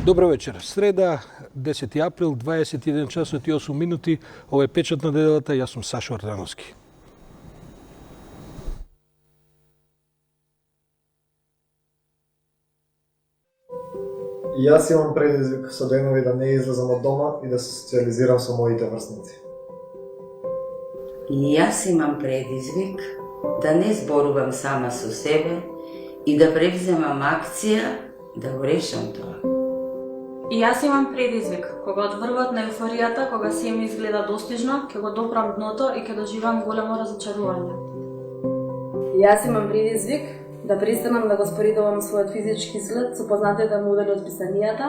Добро вечер. Среда, 10 април, 21 часот и 8 минути. Ова е печат на неделата. Јас сум Сашо Ордановски. И јас имам предизвик со денови да не излезам од дома и да се социализирам со моите врсници. И јас имам предизвик да не зборувам сама со себе и да превземам акција да го решам тоа. И јас имам предизвик, кога од врвот на еуфоријата, кога се ми изгледа достижно, ќе го допрам дното и ќе доживам големо разочарување. И јас имам предизвик да престанам да го споредувам својот физички изглед со познатите модели од писанијата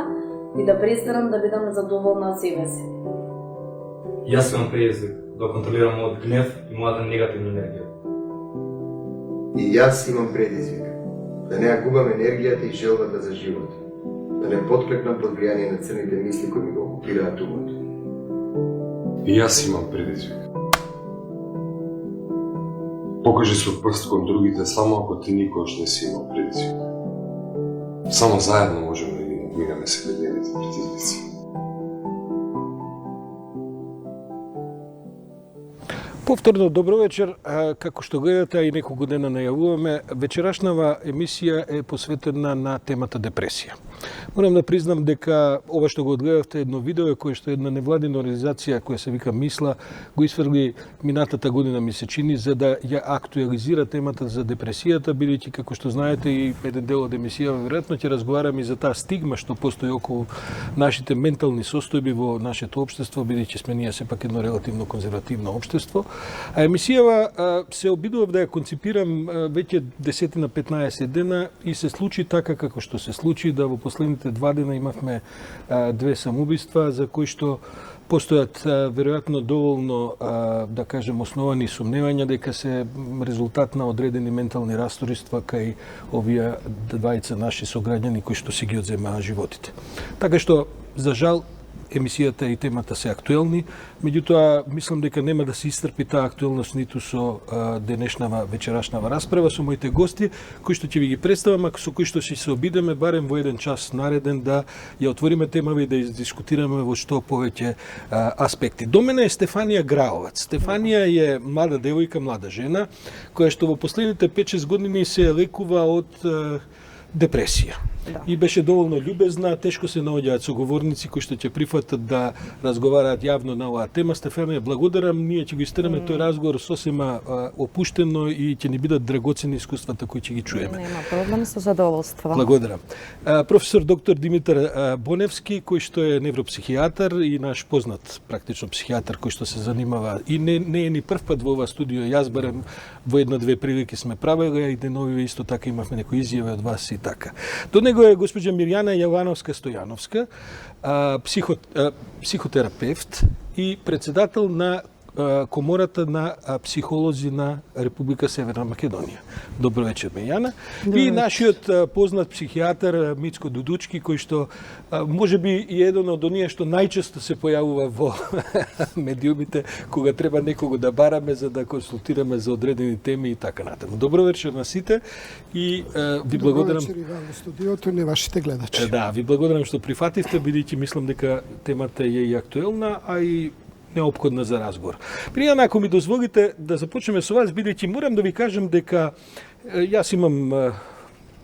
и да престанам да бидам задоволна од себе си. Јас имам предизвик да контролирам мојот гнев и мојата негативна енергија. И јас имам предизвик да не ја губам енергијата и желбата за живот, да не потклекнам под влијание на црните мисли кои ми го окупираат умот. И јас имам предизвик. Покажи со прст кон другите само ако ти никош не си имал предизвик. Само заедно можеме да ги надминеме секојдневните предизвици. Повторно добро вечер. Како што гледате и неколку дена најавуваме, вечерашнава емисија е посветена на темата депресија. Морам да признам дека ова што го одгледавте едно видео кое што една невладина организација која се вика Мисла го изфрли минатата година ми се чини за да ја актуализира темата за депресијата, бидејќи како што знаете и еден дел од емисија веројатно ќе разговараме и за таа стигма што постои околу нашите ментални состојби во нашето општество, бидејќи сме ние сепак едно релативно конзервативно општество. А емисијава се обидував да ја конципирам веќе 10-15 дена и се случи така како што се случи, да во последните 2 дена имавме 2 самоубиства за кои што постојат веројатно доволно, да кажем, основани сумневања дека се резултат на одредени ментални расториства кај овие двајца наши сограѓани кои што си ги одземаа животите. Така што, за жал, емисијата и темата се актуелни, меѓутоа мислам дека нема да се истрпи таа актуелност ниту со денешнава вечерашнава расправа со моите гости, кои што ќе ви ги представам, а со кои што ќе се обидеме барем во еден час нареден да ја отвориме темава и да дискутираме во што повеќе аспекти. До мене е Стефанија Граовац. Стефанија е млада девојка, млада жена, која што во последните 5-6 години се лекува од депресија. Да. И беше доволно љубезна, тешко се наоѓаат соговорници кои што ќе прифатат да разговараат јавно на оваа тема. Стефанија, благодарам, ние ќе го истераме тој разговор сосема опуштено и ќе ни бидат драгоцени искуствата кои ќе ги чуеме. Нема проблем, со задоволство. Благодарам. Професор доктор Димитар Боневски, кој што е невропсихијатар и наш познат практично психијатар кој што се занимава и не е ни прв пат во ова студио. Јас барем во една-две прилики сме правеле и деновиве исто така имавме некои изјави од вас и така. До него е госпоѓа Мирјана Јовановска-Стојановска, психотерапевт и председател на Комората на психолози на Република Северна Македонија. Добро вечер, Мирјана. И нашиот познат психијатар Мицко Дудучки, кој што можеби и еден од оние што најчесто се појавува во медиумите кога треба некого да бараме за да консултираме за одредени теми и така натаму. Добро вечер на сите и ви благодарам. Добро вечер и вам во студиото, не вашите гледачи. Да, ви благодарам што прифативте, бидејќи мислам дека темата е и актуелна, а и неопходна за разговор. Мирјана, ако ми дозволите да започнеме со вас, бидејќи морам да ви кажам дека јас имам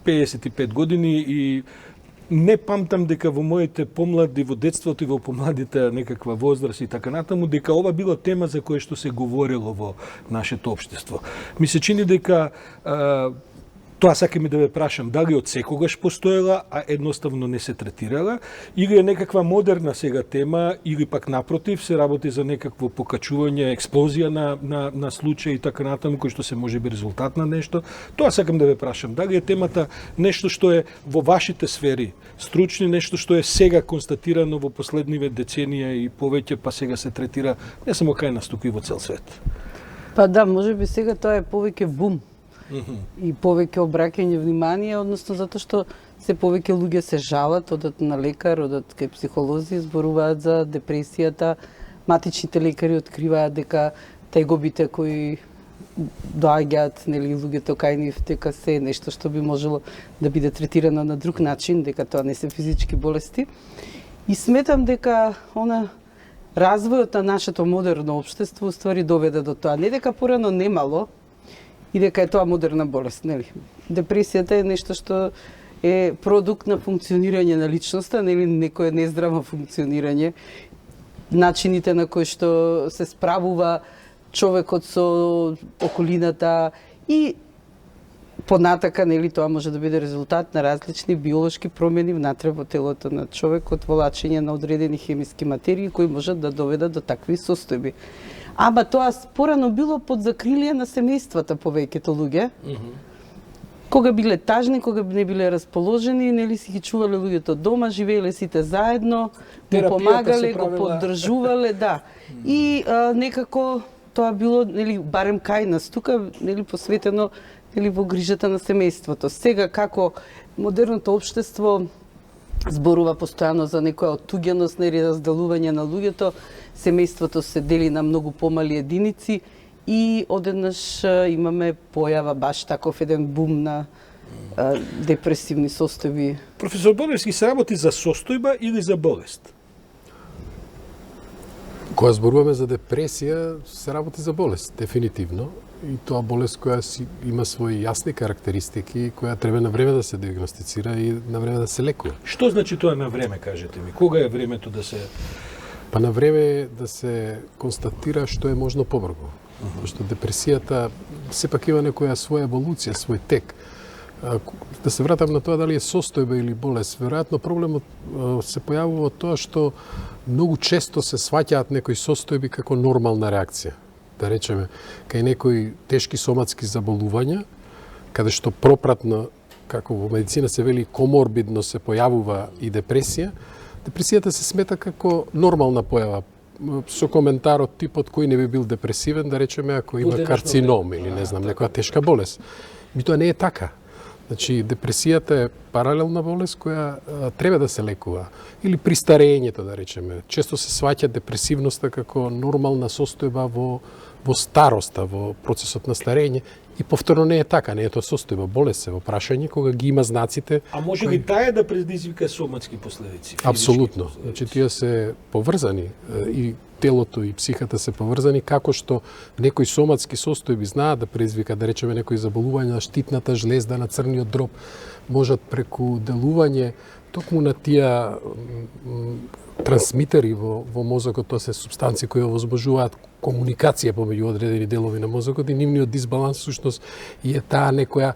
55 години и не памтам дека во моите помлади, во детството и во помладите некаква возраст и така натаму, дека ова била тема за која што се говорело во нашето општество. Ми се чини дека тоа сакам и да ве прашам, дали од секогаш постоела, а едноставно не се третирала, или е некаква модерна сега тема, или пак напротив се работи за некакво покачување, експлозија на случаи и така натаму, кој што се можеби резултат на нешто. Тоа сакам да ве прашам, дали е темата нешто што е во вашите сфери стручни, нешто што е сега констатирано во последниве деценија и повеќе, па сега се третира не само кај нас, туку и во цел свет. Па да, можеби сега тоа е повеќе бум. И повеќе обраќање внимание, односно затоа што се повеќе луѓе се жалат, одат на лекар, одат кај психолози, зборуваат за депресијата. Матичните лекари откриваат дека тегобите кои доаѓаат нели луѓето кај нив дека се нешто што би можело да биде третирано на друг начин, дека тоа не се физички болести. И сметам дека развојот на нашето модерно општество уствари доведе до тоа. Не дека порано немало и дека е тоа модерна болест, нели? Депресијата е нешто што е продукт на функционирање на личноста, нели некое нездраво функционирање, начините на кои што се справува човекот со околината и понатака, нели, тоа може да биде резултат на различни биолошки промени внатре во телото на човекот, волачење на одредени хемиски материи кои можат да доведат до такви состојби. Ама тоа порано било под закрилие на семејствата повеќето луѓе. Кога биле тажни, кога не биле расположени, нели си ги чувале луѓето дома, живееле сите заедно, му помагале, го поддржувале, да. И некако тоа било, нели, барем кај нас тука, нели, посветено или во грижата на семејството. Сега, како модерното општество зборува постојано за некоја оттуѓеност, нели, разделување на луѓето, семејството се дели на многу помали единици и одеднаш имаме појава баш таков еден бум на депресивни состојби. Професор Боневски, се работи за состојба или за болест? Кога зборуваме за депресија, се работи за болест, дефинитивно. И тоа болест која има своји јасни карактеристики, која треба на време да се диагностицира и на време да се лекува. Што значи тоа на време, кажете ми? Кога е времето да се... Па на време е да се констатира што е можно побрзо. Пошто депресијата сепак има некоја своја еволуција, свој тек. Да се вратам на тоа дали е состојба или болест, веројатно проблемот се појавува од тоа што многу често се сваќаат некои состојби како нормална реакција. Да речеме, кај некои тешки соматски заболувања, каде што пропратно, како во медицина се вели, коморбидно се појавува и депресија, депресијата се смета како нормална појава, со коментарот типот кој не би бил депресивен, да речеме, ако има карцином или не знам, некоја тешка болест. Меѓутоа не е така. Значи, депресијата е паралелна болест која треба да се лекува. Или при старењето, да речеме. Често се сваќа депресивноста како нормална состојба во староста, во процесот на старење. И повторно не е така, не е тоа состојба, болест се во прашање кога ги има знаците. А може ли таа да предизвика соматски последици? Апсолутно. Значи, тие се поврзани и телото и психата се поврзани, како што некои соматски состојби знаат да предизвика, да речеме, некои заболувања на штитната жлезда, на црниот дроб, можат преку делување токму на тие трансмитери во мозокот, тоа се супстанции кои овозможуваат комуникација помеѓу одредени делови на мозокот и нивниот дисбаланс всушност е таа некоја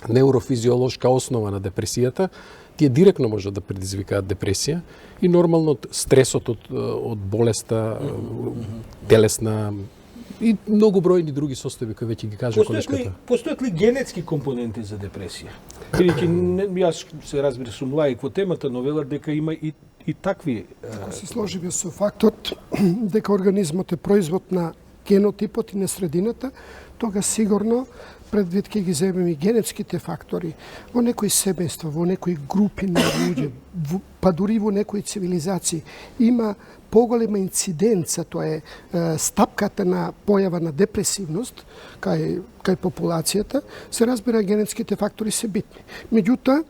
неурофизиолошка основа на депресијата. Тие директно можат да предизвикаат депресија и нормално стресот од болеста, телесна и многу бројни други состојби кои веќе ги кажа колешката. Постојат ли генетски компоненти за депресија? Бидејќи јас се разбира сум лаик во темата, но велат дека има и такви... Ако се сложиме со фактот дека организмот е производ на генотипот и на средината, тога сигурно предвид ќе ги земеме и генетските фактори во некои семејства, во некои групи на луѓе, па дури во некои цивилизации има поголема инциденца, тоа е стапката на појава на депресивност кај популацијата, се разбира генетските фактори се битни. Меѓутоа,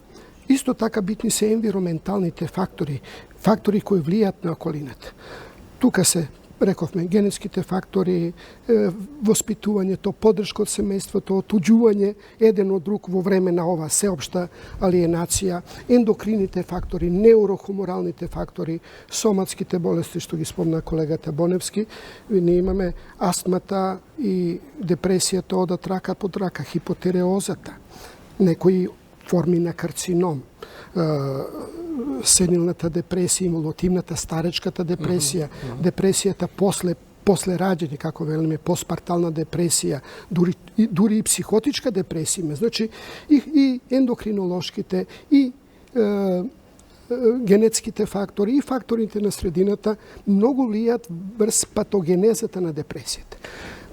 исто така битни се енвироменталните фактори, фактори кои влијаат на околината. Тука се рековме, генетските фактори, воспитувањето, поддршка од семејството, отуѓување еден од друг во време на ова сеопшта алиенација, ендокрините фактори, неурохуморалните фактори, соматските болести, што ги спомна колегата Боневски. Ние имаме астмата и депресијата одат рака под рака, хипотереозата, некои форми на карцином, сенилната депресија, емулативната старечката депресија, депресијата после раѓање, како велиме, постпартална депресија, дури и психотичка депресија, значи и ендокринолошките, и генетските фактори, и факторите на средината многу влијат врз патогенезата на депресијата.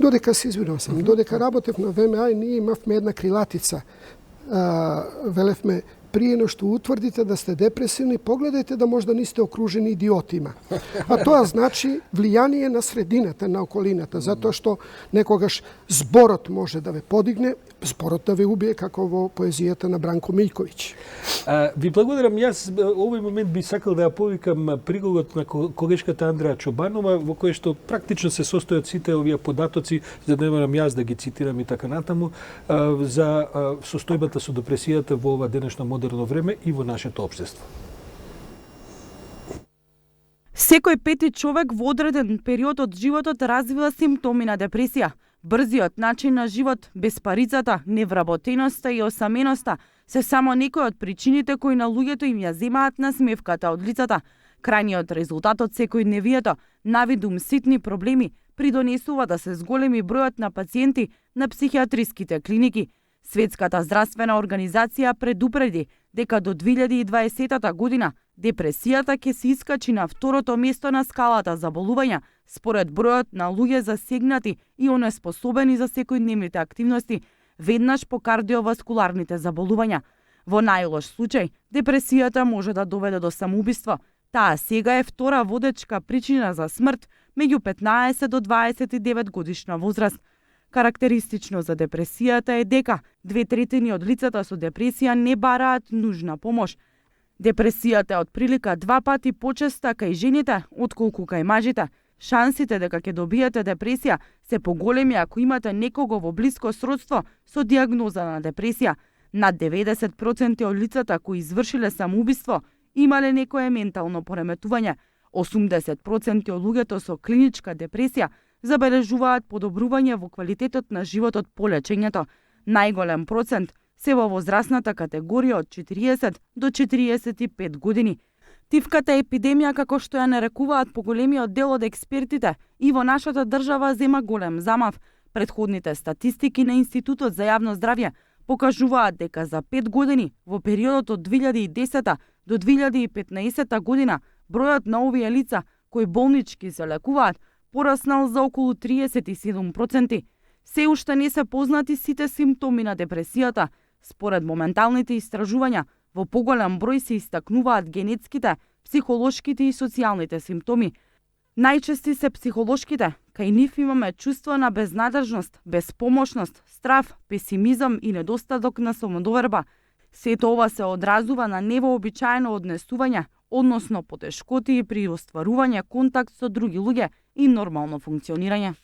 Додека се извинувам сам, додека работев на ВМА, ние имавме една крилатица, велевме prije no što utvrdite da ste depresivni, pogledajte da možda niste okruženi idiotima. A to znači влијание на средината, на околината, затоа што некогаш зборот може да ве подигне, зборот да ве убие, како во поезијата на Бранко Мијковиќ. Ви благодарам. Јас овој момент би сакал да ја повикам приголот на колешката Андреа Чобанова, во кој што практично се состојат сите овие податоци, за да не морам јас да ги цитирам и така натаму, за состојбата со депресијата во ова денешно модерно време и во нашето општество. Секој пети човек во одреден период од животот развива симптоми на депресија. Брзиот начин на живот, безпарицата, невработеноста и осаменоста се само некои од причините кои на луѓето им ја земаат насмевката од лицата. Крајниот резултат од секојдневието, навидум ситни проблеми, придонесува да се зголеми бројот на пациенти на психијатриските клиники. Светската здравствена организација предупреди дека до 2020 година депресијата ќе се искачи на второто место на скалата заболувања според бројот на луѓе засегнати и онеспособени за секојдневните активности, веднаш по кардиоваскуларните заболувања. Во најлош случај, депресијата може да доведе до самоубиство. Таа сега е втора водечка причина за смрт меѓу 15 до 29 годишна возраст. Карактеристично за депресијата е дека 2/3 од лицата со депресија не бараат нужна помош. Депресијата е отприлика 2 пати почеста кај жените отколку кај мажите. Шансите дека ќе добиете депресија се поголеми ако имате некого во блиско сродство со диагноза на депресија. Над 90% од лицата кои извршиле самоубиство имале некое ментално пореметување. 80% од луѓето со клиничка депресија забележуваат подобрување во квалитетот на животот по лечењето. Најголем процент се во возрастната категорија од 40 до 45 години. Тивката епидемија, како што ја нарекуваат поголемиот дел од експертите, и во нашата држава зема голем замав. Претходните статистики на Институтот за јавно здравје покажуваат дека за 5 години, во периодот од 2010 до 2015 година, бројот на овие лица кои болнички се лекуваат пораснал за околу 37%. Се уште не се познати сите симптоми на депресијата. Според моменталните истражувања, во поголем број се истакнуваат генетските, психолошките и социјалните симптоми. Најчести се психолошките, кај нив имаме чувство на безнадржност, безпомошност, страв, песимизам и недостаток на самодоверба. Сето ова се одразува на невообичаено однесување, односно потешкоти при остварување контакт со други луѓе и нормално функционирање.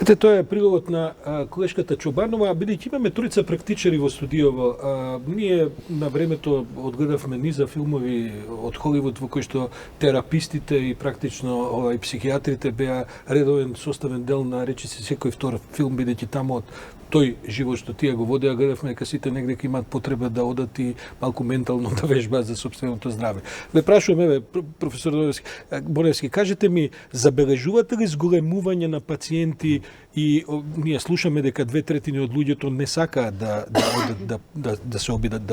Ете, тоа е прилогот на колешката Чобанова, бидејќи имаме тројца практичари во студиово. Ние на времето одгледавме низа филмови од Холивуд во кои што терапистите и практично психијатрите беа редовен составен дел на речиси секој втор филм, бидејќи таму од тој живот што тие го водеа, гледавме дека сите негде имаат потреба да одат и малку ментално да вежбаат за сопственото здраве. Ве прашувам, еве, професор Боневски, кажете ми, забележувате ли зголемување на пациенти и ние слушаме дека 2/3 од луѓето не сакаат да се обидат,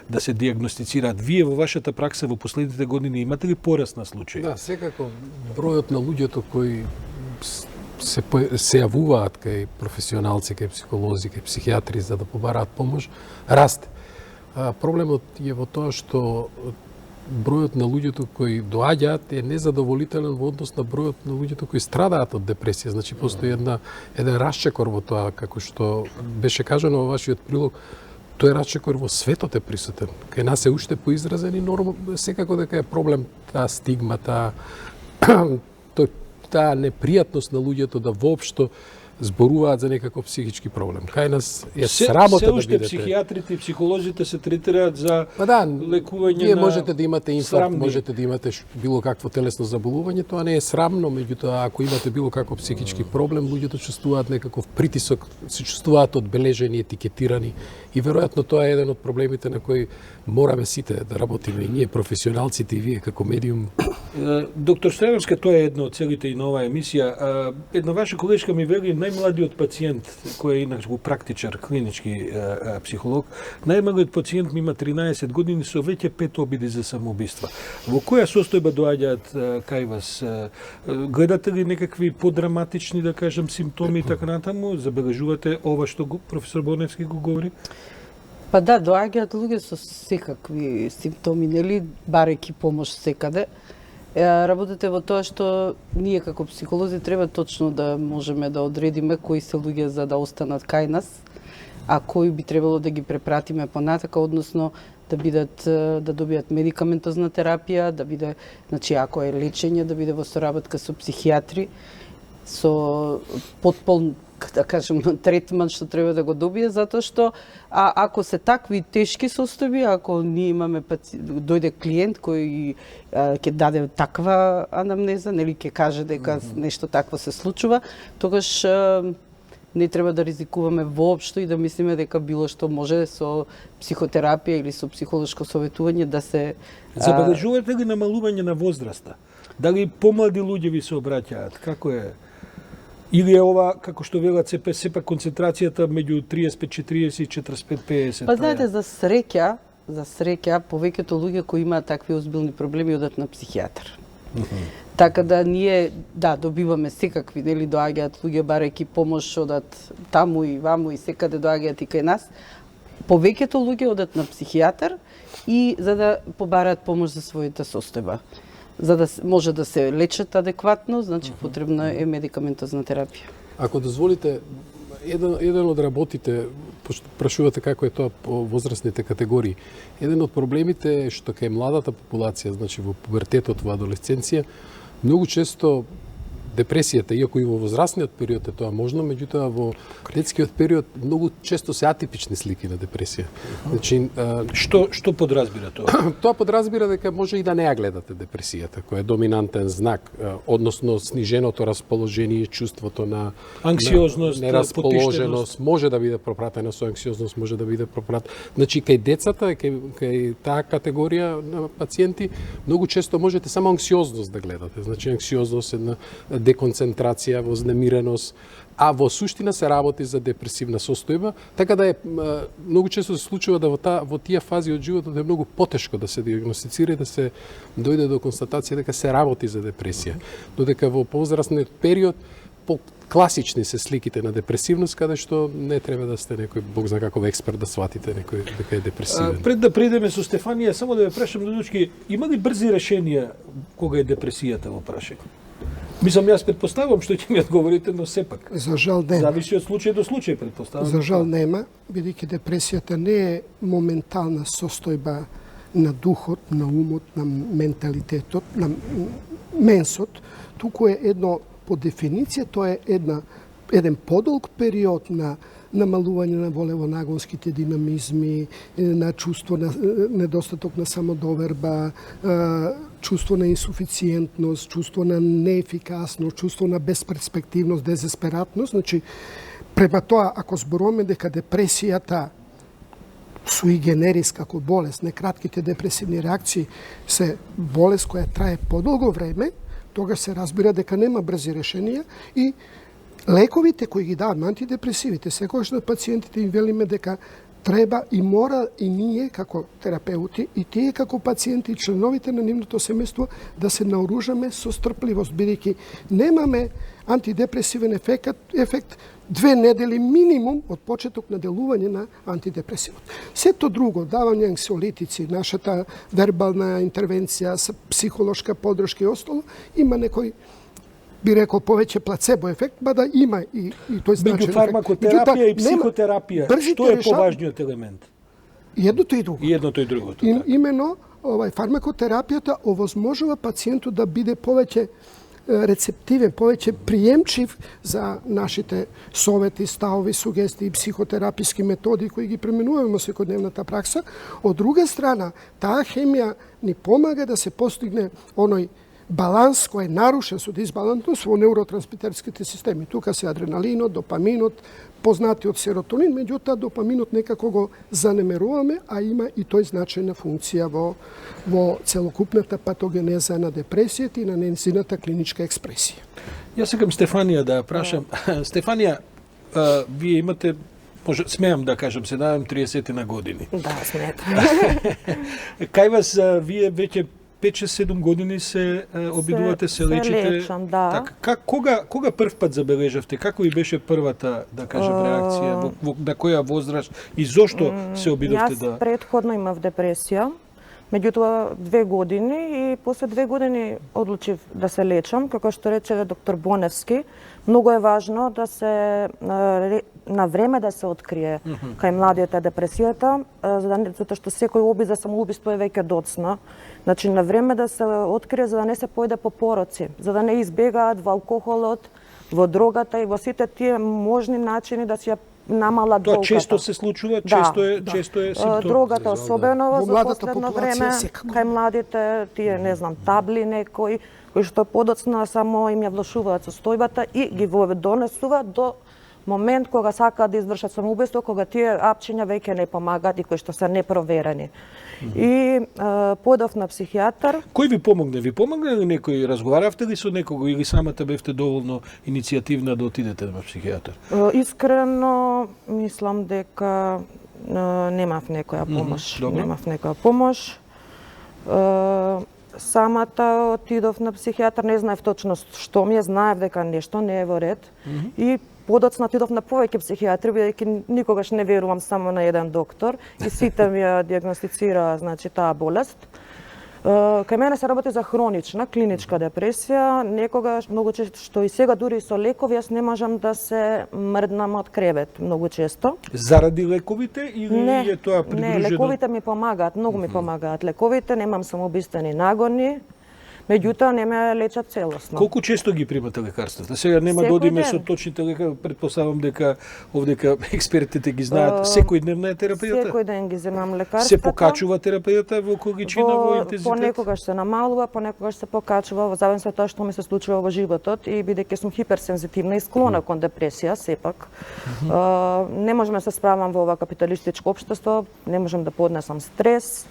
да се диагностицираат. Вие во вашата пракса во последните години имате ли пораст на случаи? Да, секако бројот на луѓето кои се јавуваат кај професионалци, кај психолози, кај психијатри за да побараат помош, расте. Проблемот е во тоа што бројот на луѓето кои доаѓаат е незадоволителен во однос на бројот на луѓето кои страдаат од депресија. Значи, постои еден расчекор во тоа, како што беше кажано во вашиот прилог, тој расчекор во светот е присутен. Кај нас е уште поизразен и секако дека е проблем таа стигма, таа непријатност на луѓето да воопшто зборуваат за некаков психички проблем. Кај нас е срамота да бидете. Се уште психијатрите и психолозите се третираат за лекување вие на можете да имате инфаркт, срамни. можете да имате било какво телесно заболување, тоа не е срамно, меѓутоа ако имате било каков психички проблем, луѓето чувствуваат некаков притисок, се чувствуваат одбележени, етикетирани и веројатно тоа е еден од проблемите на кои мораме сите да работиме и ние професионалците и вие како медиум. Доктор Стојановска, тоа е едно од целите и на оваа емисија. Една ваша колешка ми вели, најмладиот пациент, кој е иначе практичар, клинички психолог, најмладиот пациент ми има 13 години со веќе 5 обиди за самоубиства. Во која состојба доаѓаат кај вас? Гледате ли некакви подраматични, да кажем, симптоми и така натаму? Забележувате ова што професор Боневски го говори? Па да, доаѓаат луѓе со секакви симптоми, нели, барејќи помош секаде. Работите во тоа што ние како психолози треба точно да можеме да одредиме кои се луѓе за да останат кај нас, а кои би требало да ги препратиме понатака, односно да бидат да добијат медикаментозна терапија, да биде, значи ако е лечење, да биде во соработка со психијатри, со потполн, да кажем, третман што треба да го добие, затоа што ако се такви тешки состојби, ако ние имаме дојде клиент кој ќе даде таква анамнеза, нели ќе каже дека нешто такво се случува, тогаш не треба да ризикуваме воопшто и да мислиме дека било што може со психотерапија или со психолошко советување да се... Забележувате ли намалување на возраста? Дали помлади луѓе ви се обраќаат? Како е? Или е ова, како што велат сепак концентрацијата меѓу 35-40 и 45-50? Па знаете, за среќа, повеќето луѓе кои имаат такви озбилни проблеми одат на психијатар. Така да ние, да, добиваме секакви, нели, доаѓаат луѓе барајќи помош, одат таму и ваму и секаде доаѓаат и кај нас. Повеќето луѓе одат на психијатар и за да побараат помош за својата состојба. За да може да се лечат адекватно, значи потребна е медикаментозна терапија. Ако дозволите, еден од работите, прашувате како е тоа по возрастните категории. Еден од проблемите е што кај младата популација, значи во пубертетот, во адолесценција, многу често депресијата, иако и во возрастниот период е тоа можно, меѓутоа во детскиот период многу често се атипични слики на депресија. Значи, што подразбира тоа? Тоа подразбира дека може и да не ја гледате депресијата, која е доминантен знак, односно сниженото расположение, чувството на анксиозност, нерасположеност, може да биде пропратена со анксиозност, може да биде пропратена. Значи кај децата, кај таа категорија на пациенти, многу често можете само анксиозност да гледате. Значи анксиозност, една деконцентрација, вознемиреност, а во суштина се работи за депресивна состојба, така да е многу често се случува да во тие фази од животот е многу потешко да се диагностицира и да се дојде до констатација дека се работи за депресија. Додека во повозрастниот период класични се сликите на депресивност, каде што не треба да сте некој бог знае каков експерт да сватите некој дека е депресивен. Пред да придеме со Стефанија, само да ве прашам додучки, има ли брзи решенија кога е депресијата во прашање? Мислам, јас предпоставувам што ќе ми одговорите, но сепак. За жал нема. Зависи од случај до случај, предпоставувам. За жал нема, бидејќи депресијата не е моментална состојба на духот, на умот, на менталитетот, на менсот, туку е едно, по дефиниција, тоа е еден подолг период на намалување на волево-нагонските динамизми, на чувство на недостаток на самодоверба, чувство на инсуфициентност, чувство на неефикасност, чувство на безперспективност, дезесператност. Значи, према тоа, ако зборуваме дека депресијата суи генерис како болест, некратките депресивни реакции се болест која трае подолго време, тогаш се разбира дека нема брзи решенија и лековите кои ги дават антидепресивите, секогаш на пациентите им велиме дека треба и мора и ние како терапеути и тие како пациенти и членовите на нивното семејство да се наоружаме со стрпливост, бидејќи немаме антидепресивен ефект 2 недели минимум од почеток на делување на антидепресивот. Сето друго, давање анксиолитици, нашата вербална интервенција, психолошка поддршка и остало, има некој би рекол повеќе плацебо ефект, мада има и тој значен ефект. Меѓу фармакотерапија и психотерапија, што е поважниот елемент? Едното и другото. И едното и другото. Имено, фармакотерапијата овозможува пациентот да биде повеќе рецептивен, повеќе приемчив за нашите совети, ставови, сугестии, психотераписки методи кои ги применуваме во секојдневната пракса. Од друга страна, таа хемија ни помага да се постигне оној баланс кој е нарушен со дисбалансност во неуротрансмитерските системи. Тука се адреналинот, допаминот, познатиот серотонин, меѓутоа допаминот некако го занемеруваме, а има и тој значајна функција во целокупната патогенеза на депресијата и на нејзината клиничка експресија. Јас сакам Стефанија да прашам. Стефанија, вие имате, смеам да кажам, се надам 30 на години. Да, сметам. Кај вас вие веќе 5-6-7 години се обидувате се лечите. Се лечам, да. Така, кога прв пат забележавте? Како ви беше првата, да кажем, реакција? На која возраст и зошто се обидовте да... Јас предходно имав депресија. Меѓутоа 2 години и после 2 години одлучив да се лечам, како што рече доктор Боневски. Многу е важно да се на време да се открие кај младите депресијата, затоа што секој обид за самоубиство е веќе доцна. Значи на време да се открие за да не се појде по пороци, за да не избегаат во алкохолот, во дрогата и во сите тие можни начини да си ја намалат болката. Тоа често се случува, често е симптом. Другата особено во последно време кај младите тие не знам табли некои кои што подоцна само им ја влошуваат состојбата и ги донесуваат до момент кога сакаат да извршат самоубиство, кога тие апчиња веќе не помагаат и кои што се непроверени. И подов на психијатар. Кој ви помогне? Ви помогне ли некој? Разговаравте ли со некого или самата бевте доволно иницијативна да отидете на психијатар? Искрено мислам дека немав некоја помош. Немав некоја помош. Самата отидов на психијатар, не знаев точно што ми е, знаев дека нешто не е во ред. И подоцна отидов на повеќе психијатри, бидејќи никогаш не верувам само на еден доктор и сите ми ја диагностицираа, значи, таа болест. Кај мене се работи за хронична, клиничка депресија. Некогаш, многу често, што и сега дури и со лекови, јас не можам да се мрднам од кревет, многу често. Заради лековите или е тоа придружено? Не, лековите ми помагаат, многу ми помагаат. Лековите, немам самоубиствени нагони, меѓутоа не ме лечат целосно. Колку често ги примате лекарствата? Сега нема да одиме со точните лекари, претпоставам дека овдека експертите ги знаат. Секојдневна е терапијата? Секој ден ги земам лекарствата. Се покачува терапијата во количина, во интензитет? Понекогаш се намалува, понекогаш се покачува, во зависност од тоа што ми се случува во животот и бидејќи сум хиперсензитивна и склона кон депресија, сепак. Не можам да се справам во ова капиталистичко општество, не можам да поднесам стрес.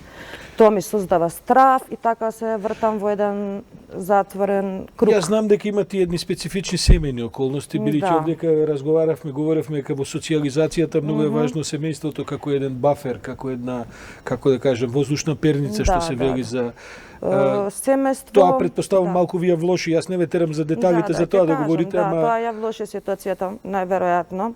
Тоа ми создава страв и така се вртам во еден затворен круг. Јас знам дека имате едни специфични семејни околности, бидејќи овдека говоревме дека во социјализацијата многу е важно семејството како еден бафер, како една, како да кажем, воздушна перница што се вели за семејство. Тоа претпоставам малку ви ја влоши, јас не ве терам за деталите за тоа да говорите, ама тоа ја влоши ситуацијата најверојатно.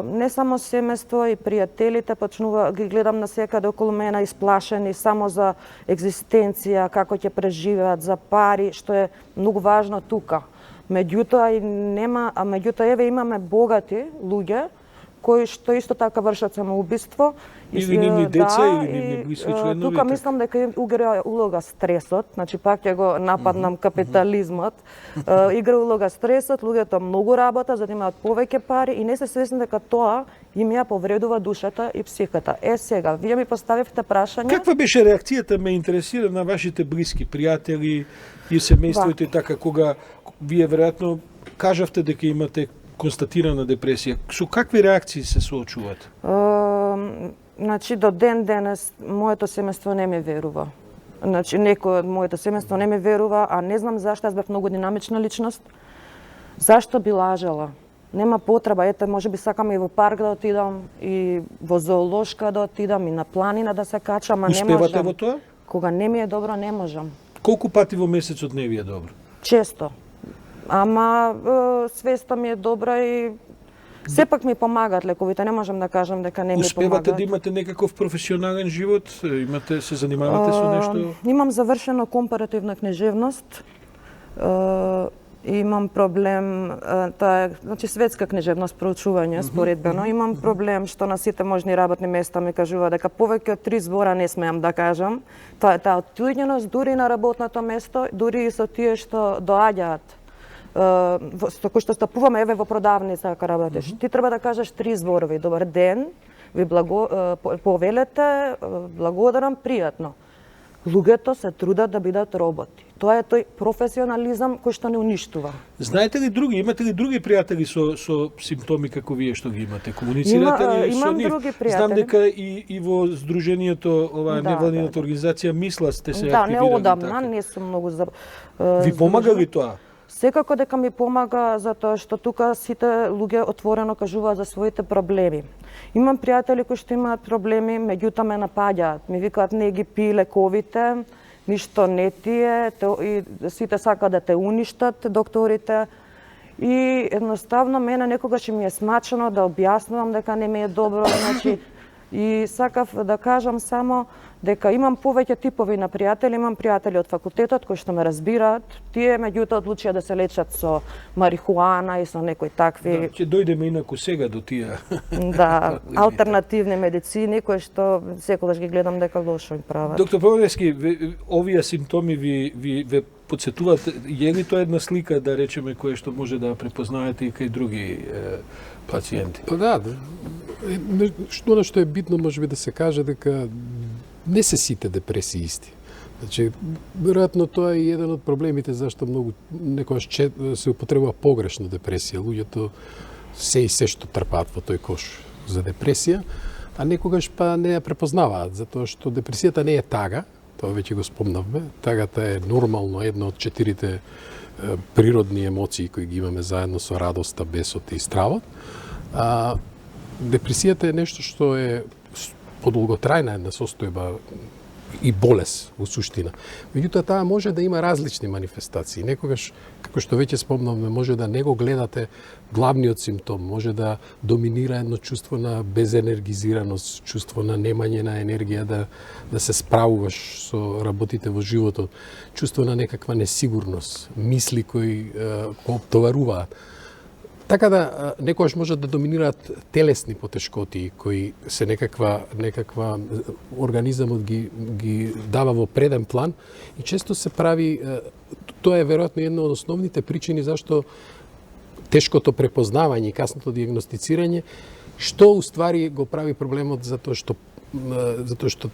Не само семејство и пријателите почнува ги гледам на секаде околу мене исплашени само за екзистенција, како ќе преживеат, за пари, што е многу важно тука. Меѓутоа и нема, еве имаме богати луѓе кои што исто така вршат самоубиство. Или нивни деца, или нивни блиски членови. Тука мислам дека игра улога стресот, значи пак ќе го нападнам капитализмот. Игра улога стресот, луѓето многу работа за да имаат повеќе пари и не се свесни дека тоа им ја повредува душата и психиката. Сега, вие ми поставивте прашање. Каква беше реакцијата, ме интересира, на вашите блиски пријатели и семејството и така, кога вие веројатно кажавте дека имате констатирана депресија? Со какви реакции се соочувате? Значи, до ден денес моето семејство не ми верува. Значи, некој од моето семејство не ми верува, а не знам зашто, јас бев многу динамична личност. Зашто би лажала? Нема потреба, ете, може би сакам и во парк да отидам, и во зоолошка да отидам, и на планина да се качам, а не можам. Успевате во тоа? Кога не ми е добро, не можам. Колку пати во месецот не ви е добро? Често. Ама свеста ми е добра и сепак ми помагаат лековите, не можам да кажам дека не ми помагаат. Успевате да имате некаков професионален живот? Се занимавате со нешто? Имам завршено компаративна книжевност. Имам проблем, тоа е, значи светска книжевност, проучување, споредбено. Имам проблем што на сите можни работни места ми кажува дека повеќе од 3 збора не смеам да кажам. Тоа е таа отуѓеност дури на работното место, дури и со тие што доаѓаат. Со кои што стапуваме, еве во продавница ако работиш. Ти треба да кажеш 3 зборови. Добар ден, ви повелете, благодарам, пријатно. Луѓето се трудат да бидат роботи. Тоа е тој професионализам кој што не уништува. Знаете ли други, имате ли други пријатели со симптоми како вие што ги имате? Комуницирате ли со нив? Други пријатели. Знам дека и во здруженијето, невладината организација Мисла сте се активирали. Да, неодамна, не сум многу Ви помага ли тоа? Секако дека ми помага, затоа што тука сите луѓе отворено кажуваат за своите проблеми. Имам пријатели кои што имаат проблеми, меѓутоа ме напаѓаат. Ми викаат не ги пи лековите, ништо не ти е, и сите сакаат да те уништат, докторите. И едноставно мене некогаш ми е смачено да објаснувам дека не ми е добро, значи и сакав да кажам само дека имам повеќе типови на пријатели, имам пријатели од факултетот кои што ме разбираат, тие меѓутоа одлучија да се лечат со марихуана и со некои такви. Да, ќе дојдеме инаку сега до тие. Да, алтернативни медицини кои што секогаш ги гледам дека лошо им прават. Доктор Помарески, овие симптоми ви подсетуваат, е ли тоа една слика, да речеме, која што може да препознаете и кај други пациенти? Па да, што е битно може би да се каже дека не се сите депресии исти. Значи, веројатно тоа е еден од проблемите зашто многу некогаш се употребува погрешно депресија. Луѓето се и се што трпаат во тој кош за депресија, а некогаш па не ја препознаваат, затоа што депресијата не е тага, тоа веќе го спомнавме. Тагата е нормално една од 4 природни емоции кои ги имаме заедно со радоста, бесот и стравот. А депресијата е нешто што е подолготрајна една состојба и болест во суштина. Меѓутоа таа може да има различни манифестации. Некогаш, како што веќе спомнавме, може да не го гледате главниот симптом, може да доминира едно чувство на безенергизираност, чувство на немање на енергија да се справуваш со работите во животот, чувство на некаква несигурност, мисли кои обтоваруваат. Така да, некојаш може да доминираат телесни потешкоти кои се некаква организамот ги дава во преден план и често се прави, тоа е веројатно една од основните причини зашто тешкото препознавање и касното диагностицирање, што уствари го прави проблемот затоа што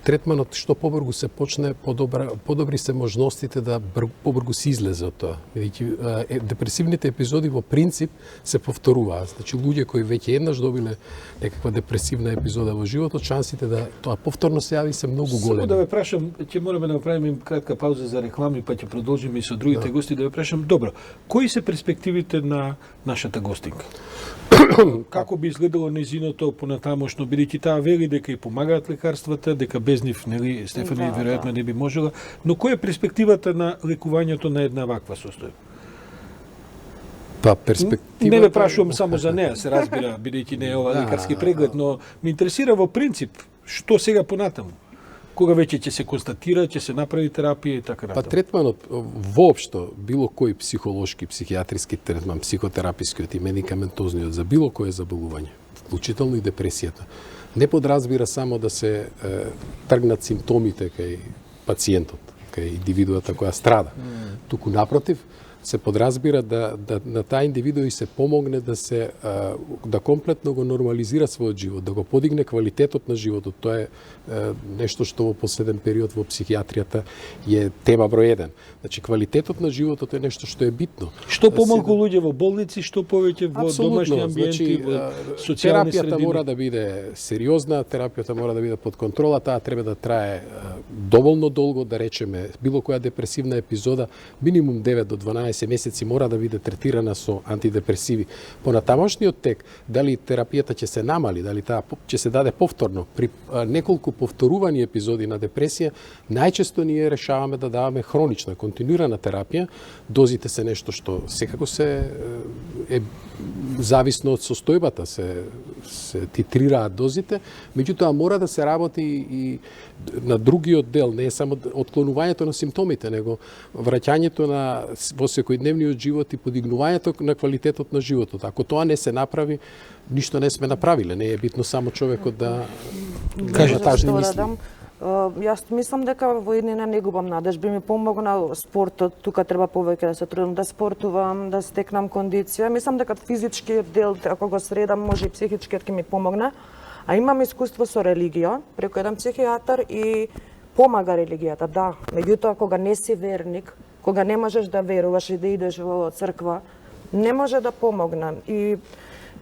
третманот што побрзо се почне, подобри се можностите да побрзо се излезе од тоа. Бидејќи депресивните епизоди во принцип се повторуваат. Значи луѓе кои веќе еднаш добиле некаква депресивна епизода во животот, шансите да тоа повторно се јави се многу големи. Само да ве прашам, ќе мораме да направиме кратка пауза за реклами, па ќе продолжиме и со другите гости, да ве прашам, добро, кои се перспективите на нашата гостинка? Како би изгледало нејзиното понатамошно, бидејќи таа вели дека и помагаат лекарствата, дека без нив, нели, Стефани, веројатно не би можела, но која е перспективата на лекувањето на една ваква состојба? Па перспективата... Не ве прашувам само за неа, се разбира, бидејќи не е ова лекарски преглед, но ме интересира во принцип, што сега понатаму? Кога веќе ќе се констатира, ќе се направи терапија и така натаму? Па третманот воопшто, било кој психолошки, психијатриски третман, психотерапискиот и медикаментозниот за било кое заболување, вклучително и депресијата, не подразбира само да се тргнат симптомите кај пациентот, кај индивидуата која страда. Туку напротив, се подразбира да на таа индивидуа и се помогне да комплетно го нормализира својот живот, да го подигне квалитетот на животот. Тоа е нешто што во последен период во психијатријата е тема број 1. Значи квалитетот на животот е нешто што е битно. Што помалку луѓе во болници, што повеќе во домашни амбиенти, во социјални средини. Терапијата мора да биде сериозна, терапијата мора да биде под контрола, таа треба да трае доволно долго, да речеме, било која депресивна епизода, минимум 9 до 12 месеци мора да биде третирана со антидепресиви. Понатамошниот тек, дали терапијата ќе се намали, дали таа ќе се даде повторно, при неколку повторувани епизоди на депресија, најчесто ние решаваме да даваме хронична, континуирана терапија. Дозите се нешто што секако се е зависно од состојбата, се титрираат дозите, меѓутоа мора да се работи и на другиот дел, не е само отклонувањето на симптомите, него враќањето во секојдневниот живот и подигнувањето на квалитетот на животот. Ако тоа не се направи, ништо не сме направиле. Не е битно само човекот да каже тажни мисли. Јас мислам дека во еднина не губам надеж, би ми помогнал спортот, тука треба повеќе да се трудам да спортувам, да стекнам кондиција. Мислам дека физичкиот дел, ако го средам, може и психичкиот ќе ми помогне. А имам искуство со религија, преку еден психијатар и помага религијата, да. Меѓутоа, кога не си верник, кога не можеш да веруваш и да идеш во црква, не може да помогне. И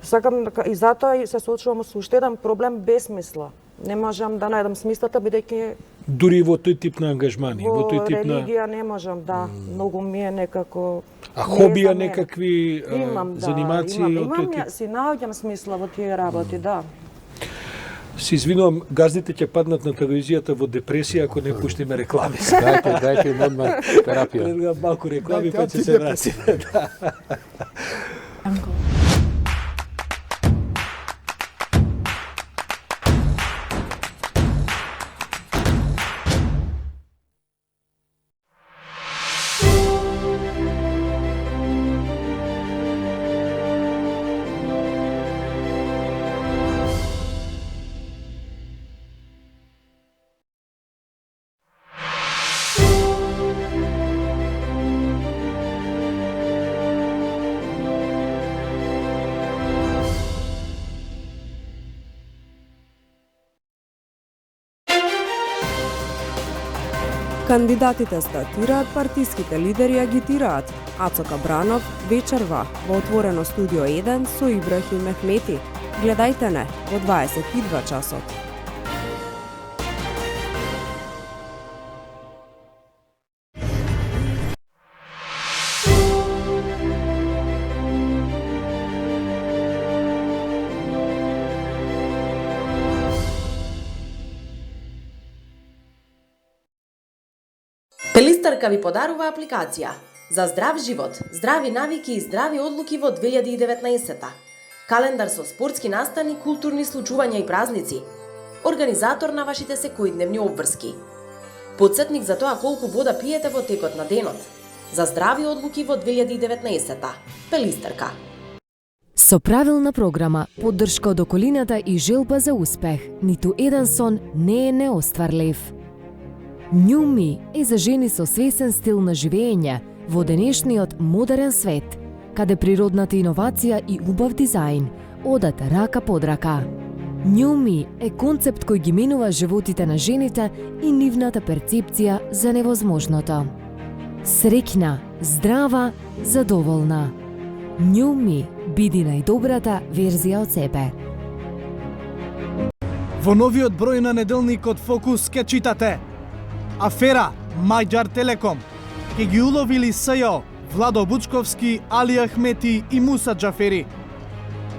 сакам и затоа се соочувам со уште еден проблем бесмисла. Не можам да најдам смислата, бидејќи дури во тој тип на ангажмани, во тој тип на религија не можам, да. Многу ми е некако хобија, некакви имам, занимации имам, си наоѓам смисла во тие работи, да. Се извинувам, газдите ќе паднат на телевизијата во депресија ако не пуштиме реклами. Дайте им одмар терапија. Малку реклами, па ќе се вратиме. Кандидатите статираат, партиските лидери агитираат. Ацо Кабранов вечерва во отворено студио 1 со Ибрахим Мехмети. Гледајте не во 22 часот. Пелистерка ви подарува апликација за здрав живот, здрави навики и здрави одлуки во 2019-та. Календар со спортски настани, културни случувања и празници. Организатор на вашите секојдневни обврски. Подсетник за тоа колку вода пиете во текот на денот. За здрави одлуки во 2019-та. Пелистерка. Со правилна програма, поддршка од околината и желба за успех, ниту еден сон не е неостварлив. New Me е за жени со свесен стил на живење во денешниот модерен свет, каде природната иновација и убав дизајн одат рака под рака. New Me е концепт кој ги менува животите на жените и нивната перцепција за невозможното. Среќна, здрава, задоволна. New Me, биди најдобрата верзија од себе. Во новиот број на неделникот Фокус ке читате: Афера Маѓар Телеком. Ке ги уловили СЈО Владо Бучковски, Али Ахмети и Муса Џафери.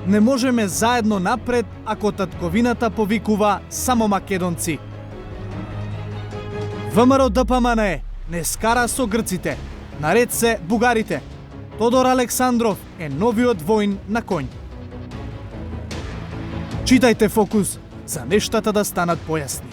Не можеме заедно напред ако татковината повикува само македонци. ВМРО ДПМН не скара со грците. Наред се бугарите. Тодор Александров е новиот воин на конј. Читајте Фокус за нештата да станат појасни.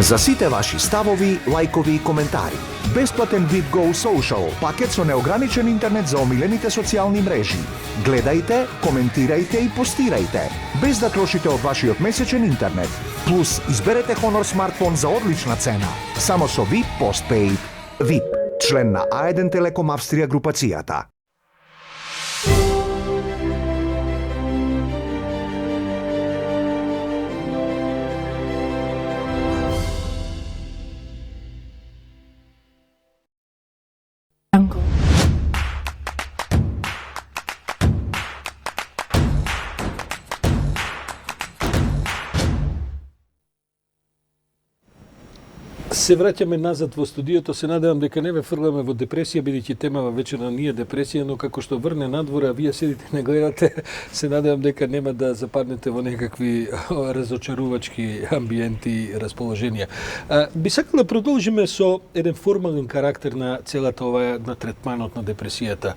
За сите ваши ставови, лајкови и коментари. Бесплатен VIP Go Social, пакет со неограничен интернет за омилените социјални мрежи. Гледајте, коментирајте и постирајте, без да трошите од вашиот месечен интернет. Плюс, изберете Honor смартфон за одлична цена. Само со VIP Postpaid. VIP, член на A1 Телеком Австрија групацијата. Се враќаме назад во студиото, се надевам дека не ве фрламе во депресија, бидејќи темава вечерна не е депресија, но како што врне надвора, вие седите и не гледате, се надевам дека нема да западнете во некакви разочарувачки амбиенти и расположенија. Би сакал да продолжиме со еден формален карактер на целата оваа на третманот на депресијата.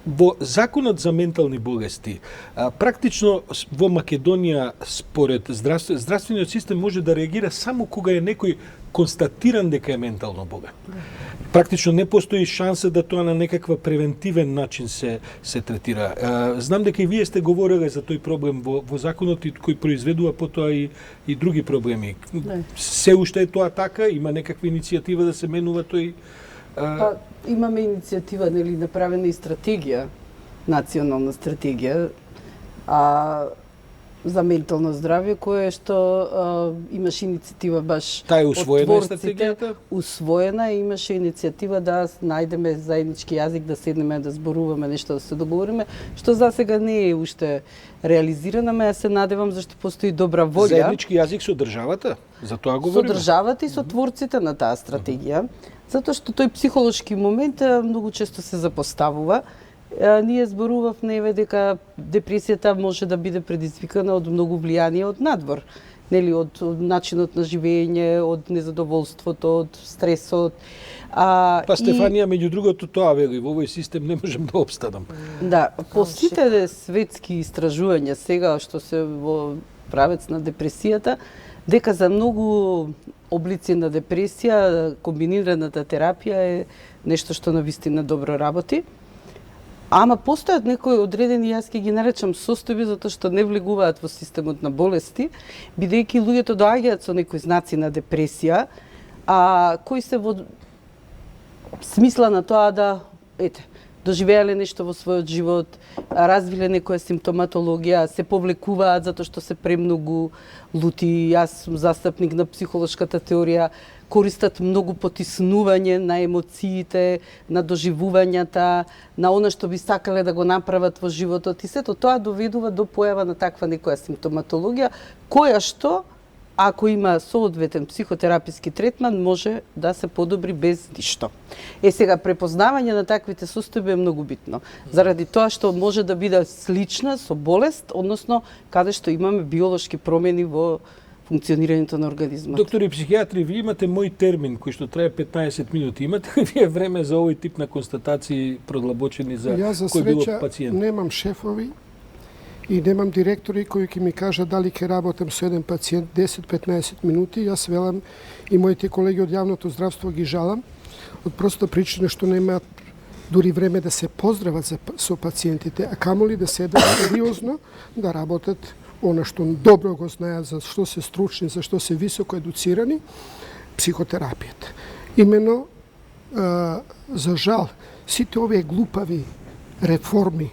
Во Законот за ментални болести, практично во Македонија, според здравствениот систем може да реагира само кога е некој констатиран дека е ментално болен. Практично не постои шанса да тоа на некаква превентивен начин се третира. Знам дека и вие сте говореле за тој проблем во законот и кој произведува потоа и други проблеми. Се уште е тоа така? Има некаква иницијатива да се менува тој? Па, имаме иницијатива, нели, направена и стратегија, национална стратегија, за ментално здравје, кое што имаше иницијатива баш Таа е усвоена од творците. Усвоена, имаше иницијатива да најдеме заеднички јазик, да седнеме, да зборуваме нешто, да се договориме, што за сега не е уште реализирана, ме се надевам зашто постои добра волја. Заеднички јазик со државата? За тоа говориме? Со државата и со творците на таа стратегија, затоа што тој психолошки момент многу често се запоставува ние зборувавме еве дека депресијата може да биде предизвикана од многу влијание од надвор, нели од начинот на живење, од незадоволството, од стресот. Стефанија, меѓу другото, тоа вели, во овој систем не можем да обстанам. Да, по сите светски истражувања сега што се во правец на депресијата, дека за многу облици на депресија комбинираната терапија е нешто што навистина добро работи. Ама постојат некои одредени, јас ќе ги наречам состојби, затоа што не влегуваат во системот на болести, бидејќи луѓето доаѓаат со некои знаци на депресија, кои се во смисла на тоа да, доживеале нешто во својот живот, развиле некоја симптоматологија, се повлекуваат затоа што се премногу лути. Јас сум застапник на психолошката теорија, користат многу потиснување на емоциите, на доживувањата, на она што би сакале да го направат во животот. И сето тоа доведува до појава на таква некоја симптоматологија, која што, ако има соодветен психотераписки третман, може да се подобри без ништо. Сега, препознавање на таквите состојби е многу битно, заради тоа што може да биде слична со болест, односно каде што имаме биолошки промени во функционирањето на организмот. Доктори психијатри, ви имате мој термин кој што трае 15 минути. Имате ли вие време за овој тип на констатации продлабочени за кој било пациент? Јас за среќа немам шефови и немам директори кои ќе ми кажат дали ќе работам со еден пациент 10-15 минути. Јас велам и моите колеги од јавното здравство ги жалам од проста причина што немаат дури време да се поздрават со пациентите, а камоли да седат сериозно да работат она што добро го знаат, за што се стручни, за што се високо едуцирани, психотерапијата. Имено, за жал, сите овие глупави реформи,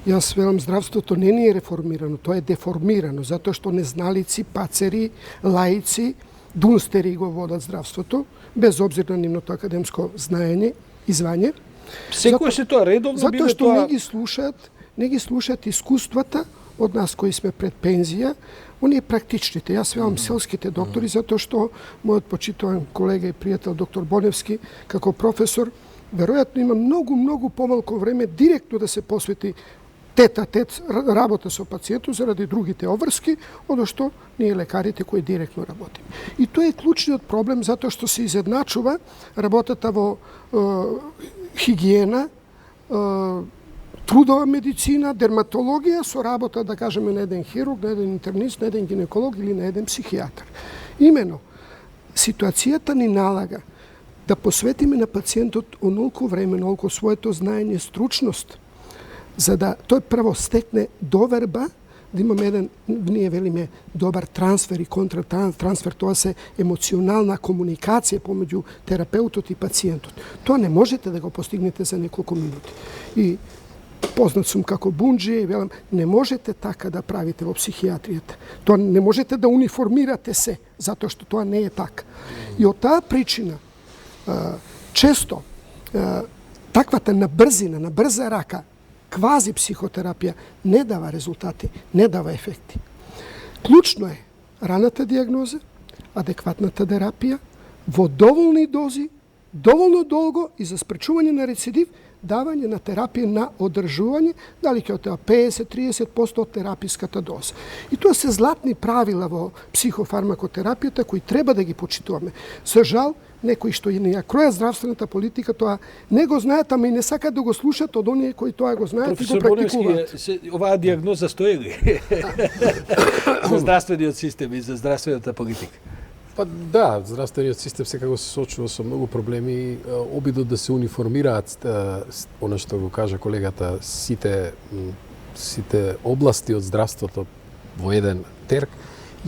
јас велам, здравството не ни е реформирано, тоа е деформирано, затоа што незналици, пацери, лаици, дунстери го водат здравството, без обзир на нивното академско знаење и звање. Секојаш е тоа редовно затоа биле што тоа... не ги слушаат искуствата од нас кои сме пред пензија, оние практичните. Јас велам селските доктори, затоа што мојот почитуван колега и пријател доктор Боневски, како професор, веројатно има многу помалку време директно да се посвети тет-а-тет работа со пациентот заради другите обврски, одошто ние лекарите кои директно работиме. И тоа е клучниот проблем, затоа што се изедначува работата во хигиена, трудова медицина, дерматологија со работа, да кажеме, на еден хирург, на еден интернист, на еден гинеколог или на еден психијатар. Имено, ситуацијата ни налага да посветиме на пациентот онолку време, онолку своето знаење, стручност, за да тој прво стекне доверба, да имаме еден, ние велиме, добар трансфер и контратрансфер, тоа се емоционална комуникација помеѓу терапеутот и пациентот. Тоа не можете да го постигнете за неколку минути. И познат сум како бунџи и велам, не можете така да правите во психијатријата. Тоа не можете да униформирате се, затоа што тоа не е така. И од таа причина, често, таквата на брза рака, квази психотерапија не дава резултати, не дава ефекти. Клучно е раната диагноза, адекватната терапија, во доволни дози, доволно долго и за спречување на рецидив, давање на терапија на одржување, дали ќе отеа 50-30% од тераписката доза. И тоа се златни правила во психофармакотерапијата кои треба да ги почитуваме. За жал, некои што и не ја кројат здравствената политика, тоа не го знаат, ама и не сакат да го слушат од оние кои тоа го знаат и го практикуваат. Професор Боневски, оваа диагноза стои ли за здравствениот систем и за здравствената политика? Па да, здравствениот систем секако се соочува со многу проблеми. Обидот да се униформираат, она што го кажа колегата, сите области од здравството во еден терк,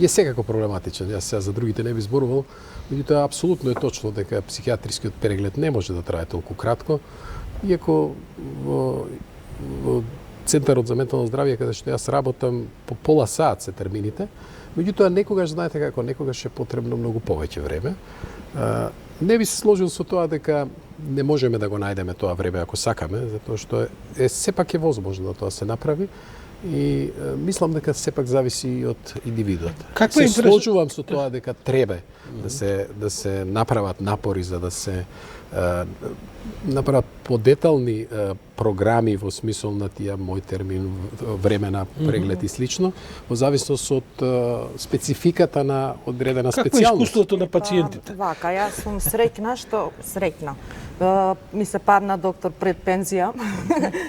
е секако проблематичен. Јас сега за другите не би зборувал, меѓутоа апсолутно е точно дека психијатрискиот преглед не може да трае толку кратко, иако во Центарот за ментално здравје, каде што јас работам, по пола саат се термините, меѓутоа некогаш, знаете како, некогаш е потребно многу повеќе време. Не би се сложил со тоа дека не можеме да го најдеме тоа време ако сакаме, затоа што сепак е возможно да тоа се направи и мислам дека сепак зависи и од индивидот. Се сложувам со тоа дека треба да се направат напори за да се направат подетални програми во смисол на тие мој термин време на преглед и слично, во зависност од спецификата на одредена специјалност. Какво е искуството на пациентите? Вака, јас сум среќна. Ми се падна доктор пред пензија.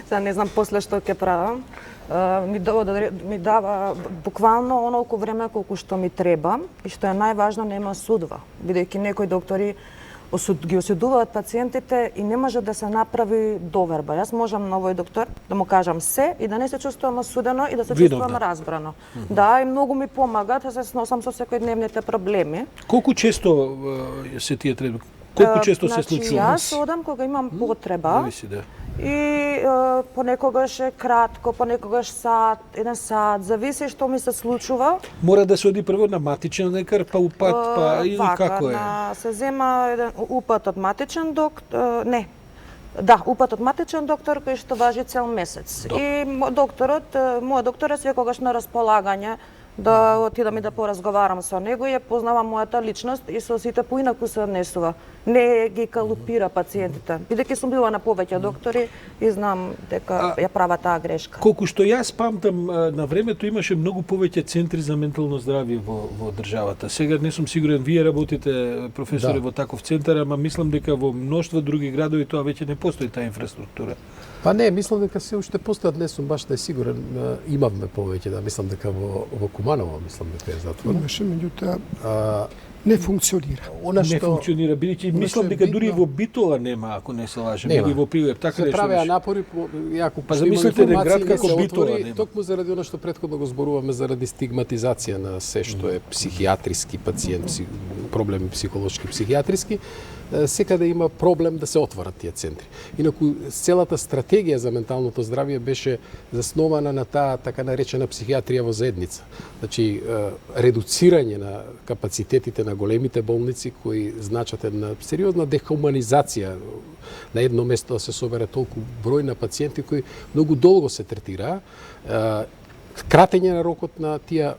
Сега не знам после што ќе правам. Ми дава буквално онолку време колку што ми треба и што е најважно, нема судва, бидејќи некои доктори ги осудуваат пациентите и не може да се направи доверба. Јас можам на овој доктор да му кажам се и да не се чувствувам осудено и да се чувствувам разбрано. Да, и многу ми помага да се сносам со секојдневните проблеми. Колку често се тие треба? Колку често се случува? Јас одам кога имам потреба. Да. И понекогаш е кратко, понекогаш сат, 1 сат, зависи што ми се случува. Мора да се оди прво на матичен лекар, па упат, па или како е? Се зема еден упат од матичен доктор, упат од матичен доктор кој што важи цел месец. И мојот доктор е секогаш на располагање да отидам и да поразговарам со него и ја познавам мојата личност и со сите поинаку се однесува. Не ги калупира пациентите. Бидејќи сум била на повеќе доктори и знам дека ја прават таа грешка. Колку што јас памтам, на времето имаше многу повеќе центри за ментално здравје во државата. Сега не сум сигурен, вие работите, професоре, во таков центар, ама мислам дека во мноштво други градови тоа веќе не постои таа инфраструктура. Па не, мислам дека се уште постојат, не сум баш сигурен. Имавме повеќе, мислам дека во Куманово, мислам дека е затворено. Имаше, меѓутоа не функционира. Не функционира, бидејќи мислам дека дури во Битола нема, ако не се лажем, и во Прилеп, така се правеа напори, јако па замислете еден град како Битола нема. Токму заради она што претходно го зборуваме заради стигматизација на се што е психијатриски пациент, проблеми психолошки, психијатриски, секаде има проблем да се отворат тие центри. Инаку целата стратегија за менталното здравје беше заснована на таа така наречена психијатрија во заедница. Значи редуцирање на капацитетите на големите болници кои значат една сериозна дехуманизација на едно место да се собере толку број на пациенти кои многу долго се третираа, кратење на рокот на тие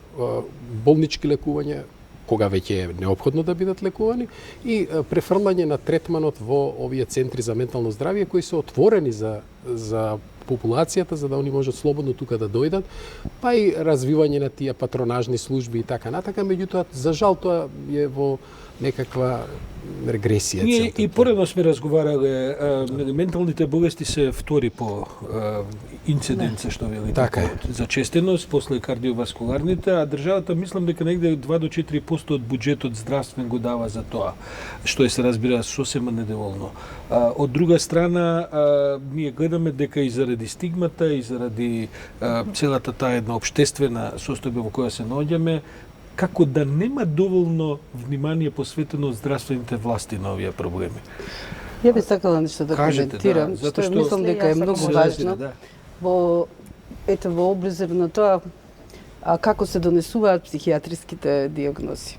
болнички лекувања кога веќе е неопходно да бидат лекувани и префрлање на третманот во овие центри за ментално здравје кои се отворени за популацијата за да они можат слободно тука да дојдат, па и развивање на тие патронажни служби и така натака, меѓутоа за жал тоа е во некаква регресија. Ние и поредно сме разговарале, менталните болести се втори по инциденца, што велите, така за честеност, после кардиоваскуларните, а државата мислам дека негде 2 до 4% од буџетот здравствен го дава за тоа, што се разбира сосема недоволно. Од друга страна, ние гледаме дека и заради стигмата, и заради целата таа една општествена состојба во која се наоѓаме, како да нема доволно внимание посветено од здравствените власти на овие проблеми. Ја би сакала нешто да коментирам, што мислам дека е многу важно. Во облизер на тоа како се донесуваат психијатриските диагнози.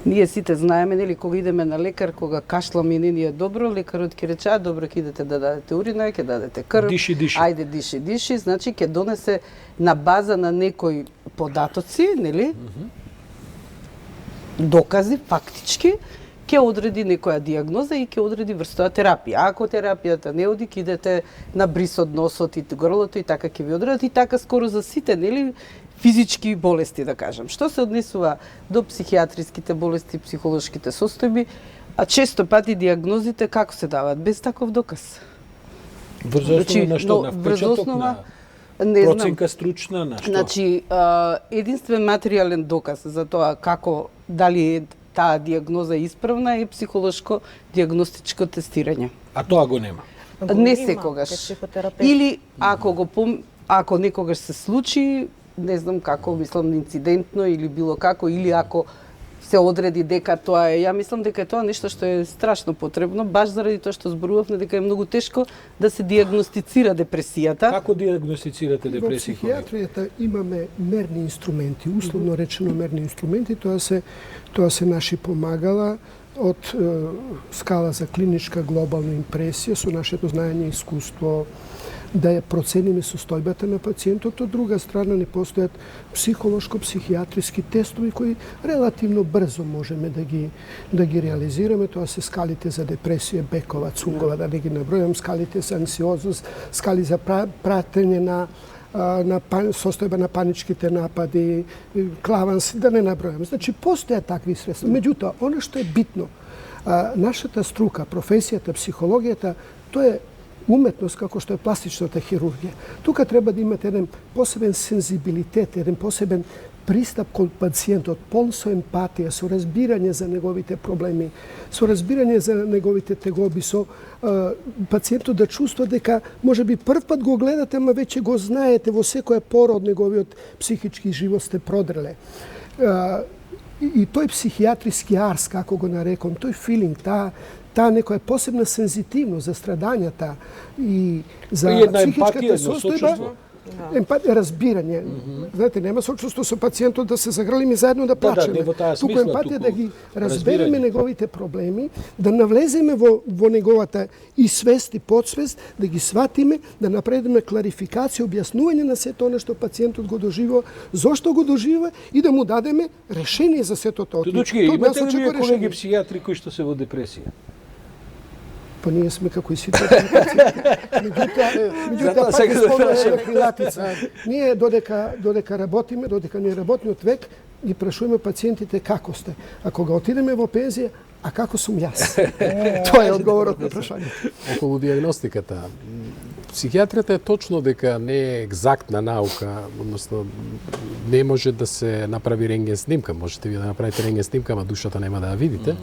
Ние сите знаеме, нели, кога идеме на лекар, кога кашламе и не ни е добро, лекарот ќе рече, добро, ќе идете да дадете урина, ќе дадете крв. Диши. Ајде, диши, значи ќе донесе на база на некои податоци, нели? Докази, фактички, ќе одреди некоја диагноза и ќе одреди врстова терапија. Ако терапијата не оди, ќе идете на брис од носот и грлото и така ќе ви одредат и така скоро за сите, нели, физички болести, да кажам. Што се однесува до психијатриските болести, психолошките состојби, а често пати диагнозите како се даваат? Без таков доказ. Врз основа на што? На впечаток, на проценка стручна, на што? Значи, единствен материјален доказ за тоа како, дали таа диагноза е исправна е психолошко диагностичко тестирање. А тоа го нема? Не секогаш. Или ако некогаш се случи, не знам како, мислам инцидентно или било како, или ако се одреди дека тоа е, ја мислам дека тоа нешто што е страшно потребно, баш заради тоа што зборувавме дека е многу тешко да се диагностицира депресијата. Како диагностицирате депресија? Во психијатријата имаме мерни инструменти, условно речено мерни инструменти, тоа се наши помагала од скала за клиничка глобална импресија со нашето знаење и искуство да ја процениме состојбата на пациентот, од друга страна не постојат психолошко-психијатриски тестови кои релативно брзо можеме да ги реализираме. Тоа се скалите за депресија, Бекова, Цунгова, да не ги набројам, скалите за анксиозност, скали за пратење на состојба на паничките напади, клаванс, да не набројам. Значи, постојат такви средства. Меѓутоа, оно што е битно, нашата струка, професијата, психологијата, тоа е уметност како што е пластичната хирургија. Тука треба да имате еден посебен сензибилитет, еден посебен пристап кон пациентот, полн со емпатија, со разбирање за неговите проблеми, со разбирање за неговите тегоби, со пациентот да чувствува дека може би прв пат го гледате, ама веќе го знаете, во секоја пора од неговиот психички живот сте продреле. И тој психијатриски арс, како го нарекам, тој филинг, таа некоја посебна сензитивност за страдањата и за психичката состојба, разбирање. Знаете, нема сочувство со пациентот да се загралиме заедно да плачеме. Туку емпатија да ги разбереме неговите проблеми, да навлеземе во неговата и свест и подсвест, да ги сватиме, да направиме кларификација, објаснување на сето она што пациентот го доживува, зошто го доживува и да му дадеме решение за сето тоа. Тодучки, имате ли вие колеги психијатри кои што се во депресија? Па ние сме како и сите пациенти. Меѓутоа, пак спомнуваме крилатица. Ние додека работиме, додека не работниот век, ги прашуваме пациентите како сте. А кога отидеме во пензија, а како сум јас? Тоа е одговорот на прашањето. Околу диагностиката. Психијатријата е точно дека не е екзактна наука, односно не може да се направи рентген снимка. Можете ви да направите рентген снимка, ама душата нема да ја видите.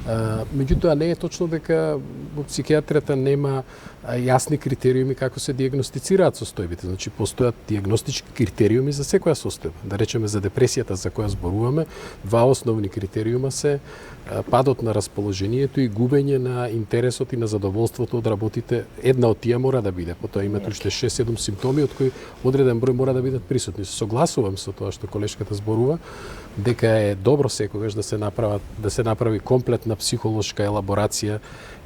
Меѓутоа не е точно дека во психијатријата нема јасни критериуми како се диагностицираат состојбите. Значи постојат диагностички критериуми за секоја состојба. Да речеме за депресијата за која зборуваме, два основни критериума се падот на расположението и губење на интересот и на задоволството од работите. Една од тие мора да биде, потоа имате уште 6-7 симптоми од кои одреден број мора да бидат присутни. Согласувам со тоа што колешката зборува, дека е добро секогаш да се направи комплетна психолошка елаборација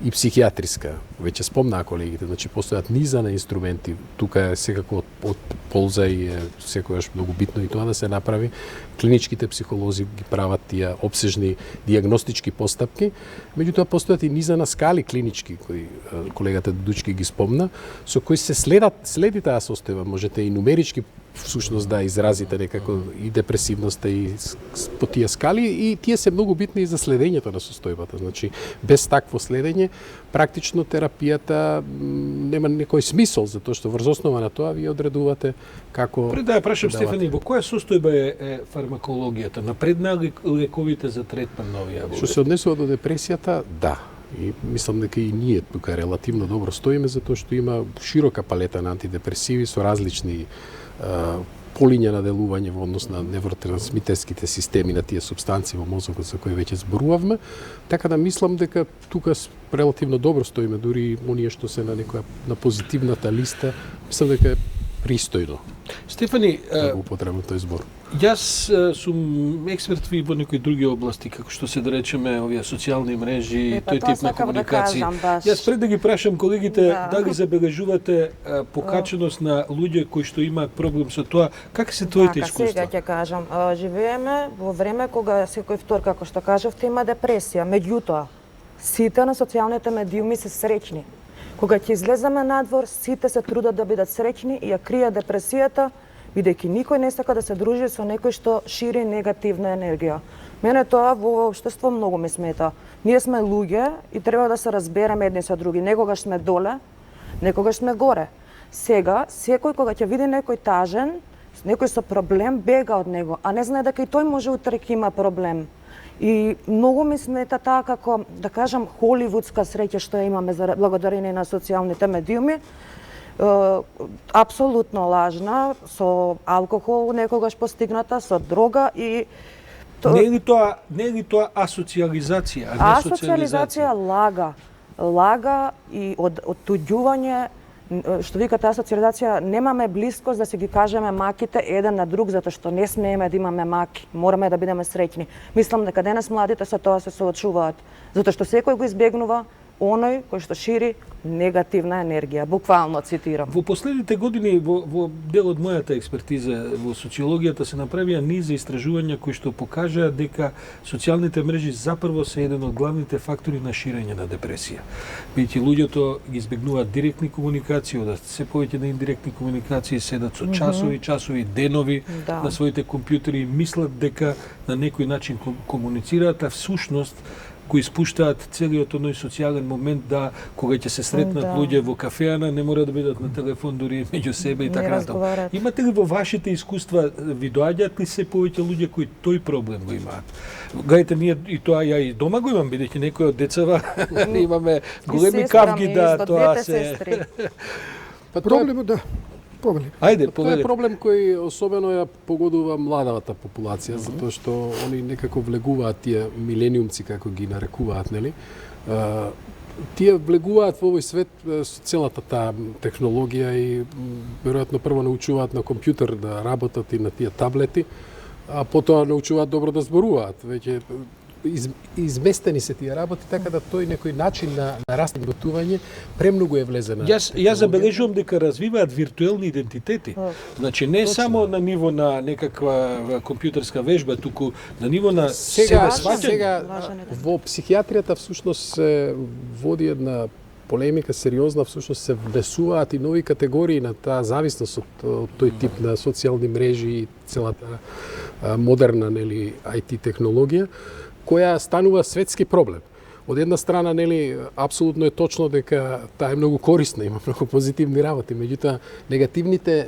и психијатриска. Веќе спомнаа колегите, значи постојат низа на инструменти. Тука е секако од полза и е секогаш многу битно и тоа да се направи. Клиничките психолози ги прават тие обсежни диагностички постапки, меѓутоа постојат и низа на скали клинички кои колегата Дудучки ги спомна, со кои се следи таа состојба. Можете и нумерички всушност да изразите некако и депресивноста и по тие скали, и тие се многу битни и за следењето на состојбата. Значи без такво следење практично терапијата нема некој смисол, затоа што врз основа на тоа вие одредувате како. Пред да ја прашам Стефани, во која состојба е фармакологијата? Напредна ли лековите за третман на овие болести? Што се однесува до депресијата, да. И мислам дека и ние тука релативно добро стоиме, затоа што има широка палета на антидепресиви со различни полиња на делување во однос на невротрансмитерските системи на тие супстанции во мозокот за кои веќе зборувавме, така да мислам дека тука релативно добро стоиме, дури оние што се на позитивната листа, мислам дека е пристојно. Стефани, да го употребам тој збор. Јас сум експерт во некои други области, како што се да речеме овие социјални мрежи, тој тип на комуникација. Јас пред да ги прашам колегите дали забележувате покаченост на луѓе кои што имаат проблем со тоа, как се твоите искуства? Сега ќе кажам, живееме во време кога секој втор, како што кажавте, има депресија. Меѓутоа, сите на социјалните медиуми се среќни. Кога ќе излеземе надвор, сите се трудат да бидат среќни и ја кријат депресијата, бидејќи никој не сака да се дружи со некој што шири негативна енергија. Мене тоа во општество многу ме смета. Ние сме луѓе и треба да се разбереме едни со други. Некогаш сме доле, некогаш сме горе. Сега, секој кога ќе види некој тажен, некој со проблем, бега од него, а не знае дека и тој може утре ќе има проблем. И многу ми смета таа како, да кажам, холивудска среќа што имаме благодарение на социјалните медиуми. Апсолутно лажна, со алкохол некогаш постигната, со дрога и Не е ли тоа асоциализација, а не социализација? Асоциализација лага и оттуѓување, што викате асоциализација, немаме блискост да се ги кажеме маките еден на друг, затоа што не смееме да имаме маки. Мораме да бидеме среќни. Мислам дека денес младите со тоа се соочуваат, затоа што секој го избегнува оној кој што шири негативна енергија, буквално цитирам. Во последните години, во дел од мојата експертиза во социологијата се направија низ истражувања кои што покажаа дека социјалните мрежи запрво се еден од главните фактори на ширење на депресија. Бидејќи луѓето ги избегнуваат директни комуникации, одат се повеќе на индиректни комуникации, седат со часови, денови на своите компјутери и мислат дека на некој начин комуницираат, а всушност кои испуштаат целиот оној социјален момент да кога ќе се сретнат луѓе во кафеана не мора да бидат на телефон дури меѓу себе и така натаму. Имате ли во вашите искуства, ви доаѓаат ли се повеќе луѓе кои тој проблем го имаат? Гајте, ние и тоа ја и дома го имам, бидејќи некои од децава имаме големи кавги да тоа се Проблемот да повели. Ајде, Тоа е проблем кој особено ја погодува младата популација, затоа што они некако влегуваат тие милениумци, како ги нарекуваат, нели? Тие влегуваат во овој свет со целата таа технологија и веројатно прво научуваат на компјутер да работат и на тие таблети, а потоа научуваат добро да зборуваат. Веќе изместени се тие работи, така да тој некој начин на растењуване премногу е влезена. Јас забележувам дека развиваат виртуелни идентитети. Значи не само на ниво на некаква компјутерска вежба, туку на ниво на себе сваќање. Сега во психијатријата всушност се води една полемика сериозна, всушност се внесуваат и нови категории на таа зависност од тој тип на социјални мрежи и целата модерна, нели, IT технологија, која станува светски проблем. Од една страна, нели, апсолутно е точно дека таа е многу корисна, има многу позитивни работи, меѓутоа негативните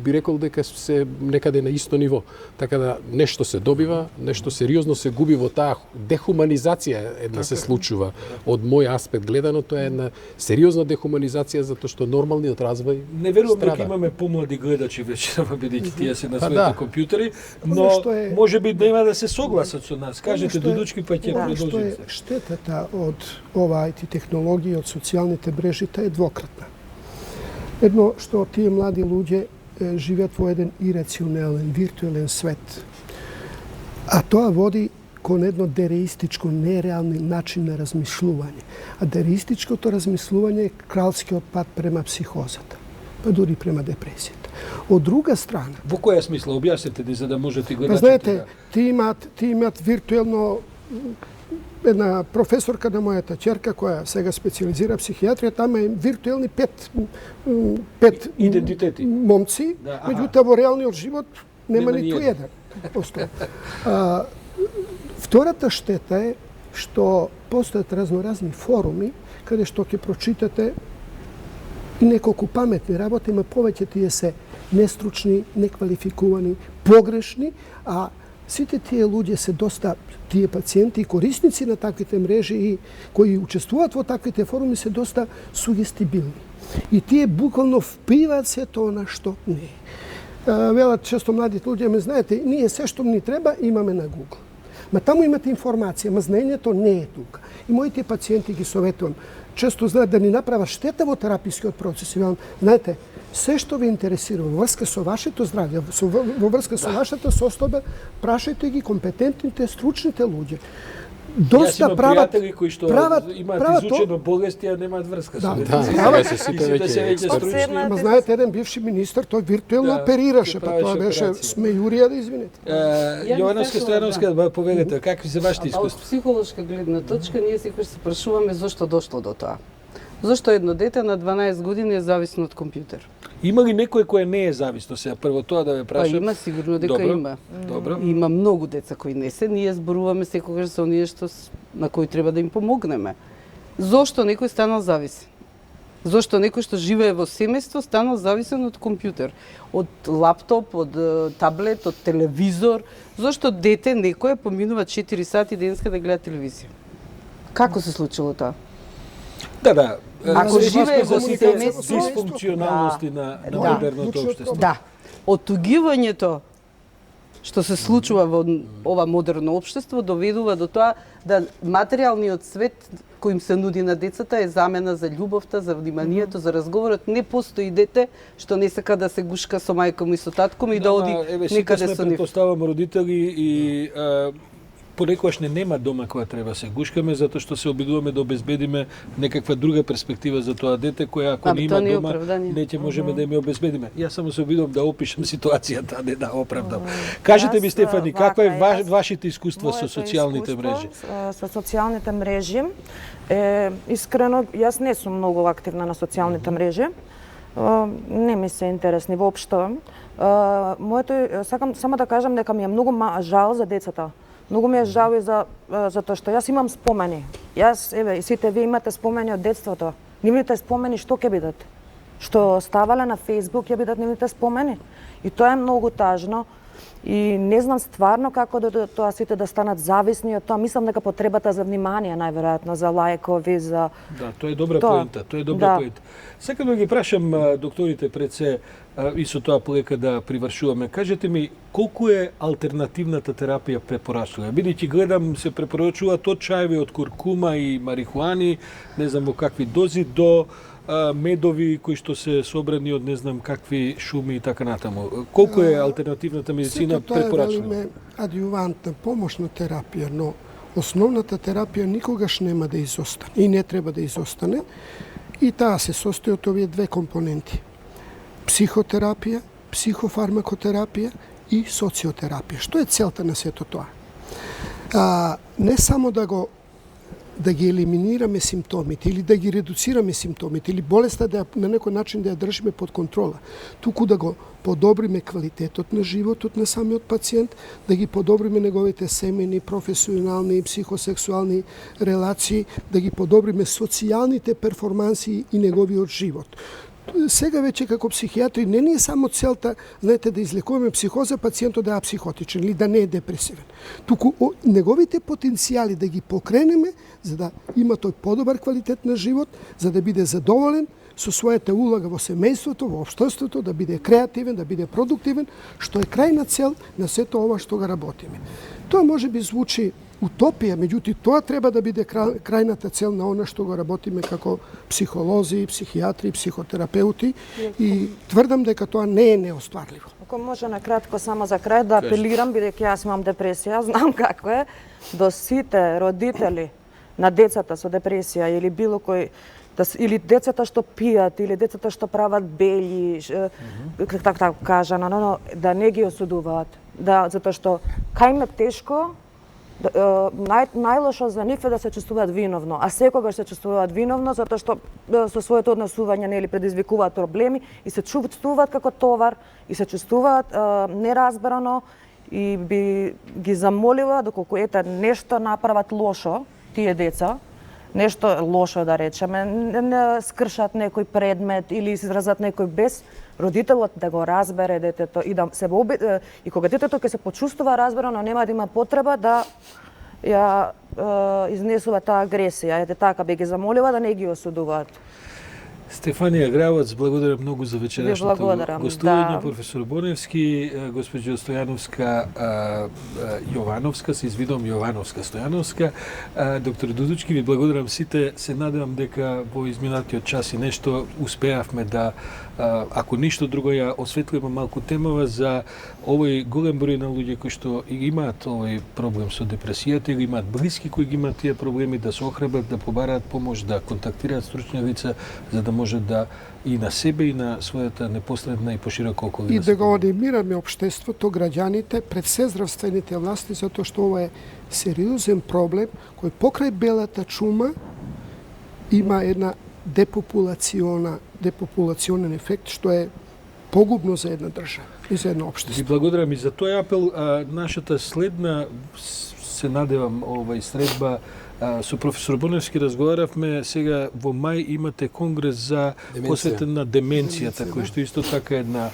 би рекол дека се некаде на исто ниво. Така да нешто се добива, нешто сериозно се губи во таа дехуманизација една се случува. Од мој аспект гледано, тоа е една сериозна дехуманизација затоа што нормалниот развој не верувам страда. дека имаме помлади гледачи вечерва, бидејќи тие се на своите компјутери, но можеби нема да се согласат со нас. Кажете, Дудучки, па ќе продолжиме. Штетата од ова IT технологија, од социјалните мрежи, таа е двократна. Едно што тие млади луѓе живеат во еден ирационален, виртуелен свет. А тоа води кон едно дереистичко, нереални начин на размислување. А дереистичкото размислување е кралскиот пат према психозата, па дури према депресијата. Од друга страна... Во која смисла? Објаснете ни за да можете гледачите знаете, ти имаат виртуелно една професорка на мојата ќерка која сега специализира психијатрија, тама е виртуелни пет идентитети момци, меѓутоа во реалниот живот нема ниту еден. Втората штета е што постојат разноразни форуми каде што ќе прочитате неколку паметни работи, ама повеќе тие се нестручни, неквалификувани, погрешни, а сите тие луѓе се доста, тие пациенти и корисници на таквите мрежи и кои учествуваат во таквите форуми се доста сугестибилни. И тие буквално впиваат се тоа на што не е. Велат често младите луѓе, ме знаете, ние се што ни треба имаме на Google. Ма таму имате информација, ма знаењето не е тука. И моите пациенти ги советувам, често знаат да ни направат штета во терапискиот процес. И велам, знаете, се што ви интересира во врска со вашето здравје, во врска со вашата состојба, прашајте ги компетентните, стручните луѓе. Доста прават пријатели кои што имаат изучено болести, а немаат врска со тоа. Ма знаете, еден бивши министар, тој виртуелно оперираше, па тоа беше смејурија, да извинете. Јовановска Стојановска, повелете, какви се вашите искуства? Од психолошка гледна точка, ние секогаш се прашуваме зошто дошло до тоа. Зошто едно дете на 12 години е зависно од компјутер? Има ли некој кој не е зависно сега? Прво тоа да ве прашам. Па има, сигурно дека има. Добро. Има многу деца кои не се. Ние зборуваме секогаш за оние што на кои треба да им помогнеме. Зошто некој станал зависен? Зошто некој што живее во семејство станал зависен од компјутер, од лаптоп, од таблет, од телевизор? Зошто дете некој поминува 4 сати денеска да гледа телевизија? Како се случило тоа? Да. Ако живее во семејство, дисфункционалности на модерното општество. Да. Отугивањето што се случува во ова модерно општество доведува до тоа да материјалниот свет кој им се нуди на децата е замена за љубовта, за вниманието, за разговорот. Не постои дете што не сака да се гушка со мајка му и со татко му и да оди некаде со нив. Предпоставам родители и понекогаш не нема дома која треба се гушкаме, затоа што се обидуваме да обезбедиме некаква друга перспектива за тоа дете, која ако не има дома, не ќе можеме да им обезбедиме. Јас само се обидувам да опишам ситуацијата, а не да оправдам. Кажете ми, Стефани, каква е вашите искуства со социјалните мрежи? Со социјалните мрежи, искрено, јас не сум многу активна на социјалните мрежи. Не ми се интересни воопшто. Сакам само да кажам дека ми е многу жал за децата. Многу ми е жал и затоа што јас имам спомени. Јас, еве, сите вие имате спомени од детството. Нивните спомени што ќе бидат? Што ставале на Facebook ќе бидат нивните спомени. И тоа е многу тажно. И не знам стварно како да тоа сите да станат зависни од тоа. Мислам дека потребата за внимание најверојатно, за лајкови, за... Да, тоа е добра поента. Тоа е добра поента. Сакам да ги прашам докторите пред се и со тоа полека да привршуваме. Кажете ми, колку е алтернативната терапија препорачлива? Бидејќи гледам се препорачуваат од чаеви од куркума и марихуани, не знам во какви дози, до медови кои што се собрани од не знам какви шуми и така натаму. Колку е алтернативната медицина препорачлива? Тоа е адјувантна, помошна терапија, но основната терапија никогаш нема да изостане и не треба да изостане. И таа се состои од овие две компоненти. Психотерапија, психофармакотерапија и социотерапија. Што е целта на сето тоа? Не само да ги елиминираме симптомите или да ги редуцираме симптомите или болеста да на некој начин да ја држиме под контрола, туку да го подобриме квалитетот на животот на самиот пациент, да ги подобриме неговите семени, професионални и психосексуални релации, да ги подобриме социјалните перформанси и неговиот живот. Сега веќе како психијатри не ни е само целта, знаете, да излекуваме психоза, пациентот да е апсихотичен или да не е депресивен. Туку неговите потенцијали да ги покренеме за да има тој подобар квалитет на живот, за да биде задоволен со својата улога во семејството, во општеството, да биде креативен, да биде продуктивен, што е крајна цел на сето ова што го работиме. Тоа може би звучи утопија, меѓутоа тоа треба да биде крајната цел на она што го работиме како психолози, психијатри, психотерапеути и тврдам дека тоа не е неостварливо. Ако може на кратко само за крај да апелирам, бидејќи јас имам депресија, знам како е, до сите родители на децата со депресија или било кој или децата што пијат, или децата што прават бели, така кажано, да не ги осудуваат. Затоа што кај им е тешко, најлошо за нив е да се чувствуваат виновно, а секогаш се чувствуваат виновно затоа што со своето однесување нели предизвикуваат проблеми и се чувствуваат како товар и се чувствуваат неразбрано и би ги замолила доколку нешто направат лошо тие деца, нешто лошо да речеме, не скршат некој предмет или изразат некој бес, родителот да го разбере детето и да се и кога детето ќе се почувствува разбрано, нема да има потреба да ја изнесува таа агресија. Така би ги замолила да не ги осудуваат. Стефанија Гравац, благодарам многу за вечерашното гостување. Професор Боневски, госпоđo Стојановска Јовановска, се извидувам Јовановска Стојановска, доктор Дудучки, ви благодарам сите. Се надевам дека во изминатиот час и нешто успеавме да, ако ништо друго, ја осветлиме малку темава за овој голем број на луѓе кои што имаат овој проблем со депресијата или имаат блиски кои ги имаат тие проблеми, да се охрабрат, да побараат помош, да контактираат стручни лица, за да може да и на себе и на својата непосредна и поширока околина. И да го анимираме општеството, граѓаните, пред се здравствените власти, затоа што ова е сериозен проблем кој покрај белата чума има една депопулационен ефект што е погубно за една држава и за едно општество. Ви благодарам и за тој апел. Нашата следна, се надевам, средба со професор Боневски разговаравме. Сега во мај имате конгрес за посветен на деменцијата, кој што исто така една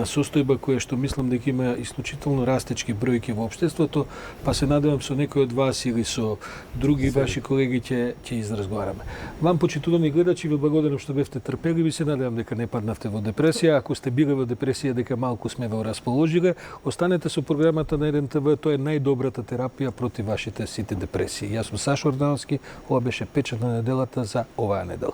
состојба која што мислам дека има исклучително растечки бројки во општеството, па се надевам со некој од вас или со други ваши колеги ќе изразговараме. Вам, почитувани гледачи, ви благодарам што бевте трпеливи, се надевам дека не паднавте во депресија. Ако сте биле во депресија, дека малку сме ве расположиле, останете со програмата на РНТВ, тоа е најдобрата терапија против вашите сите депресии. Јас сум Сашо Ордановски, ова беше печат на неделата за оваа недела.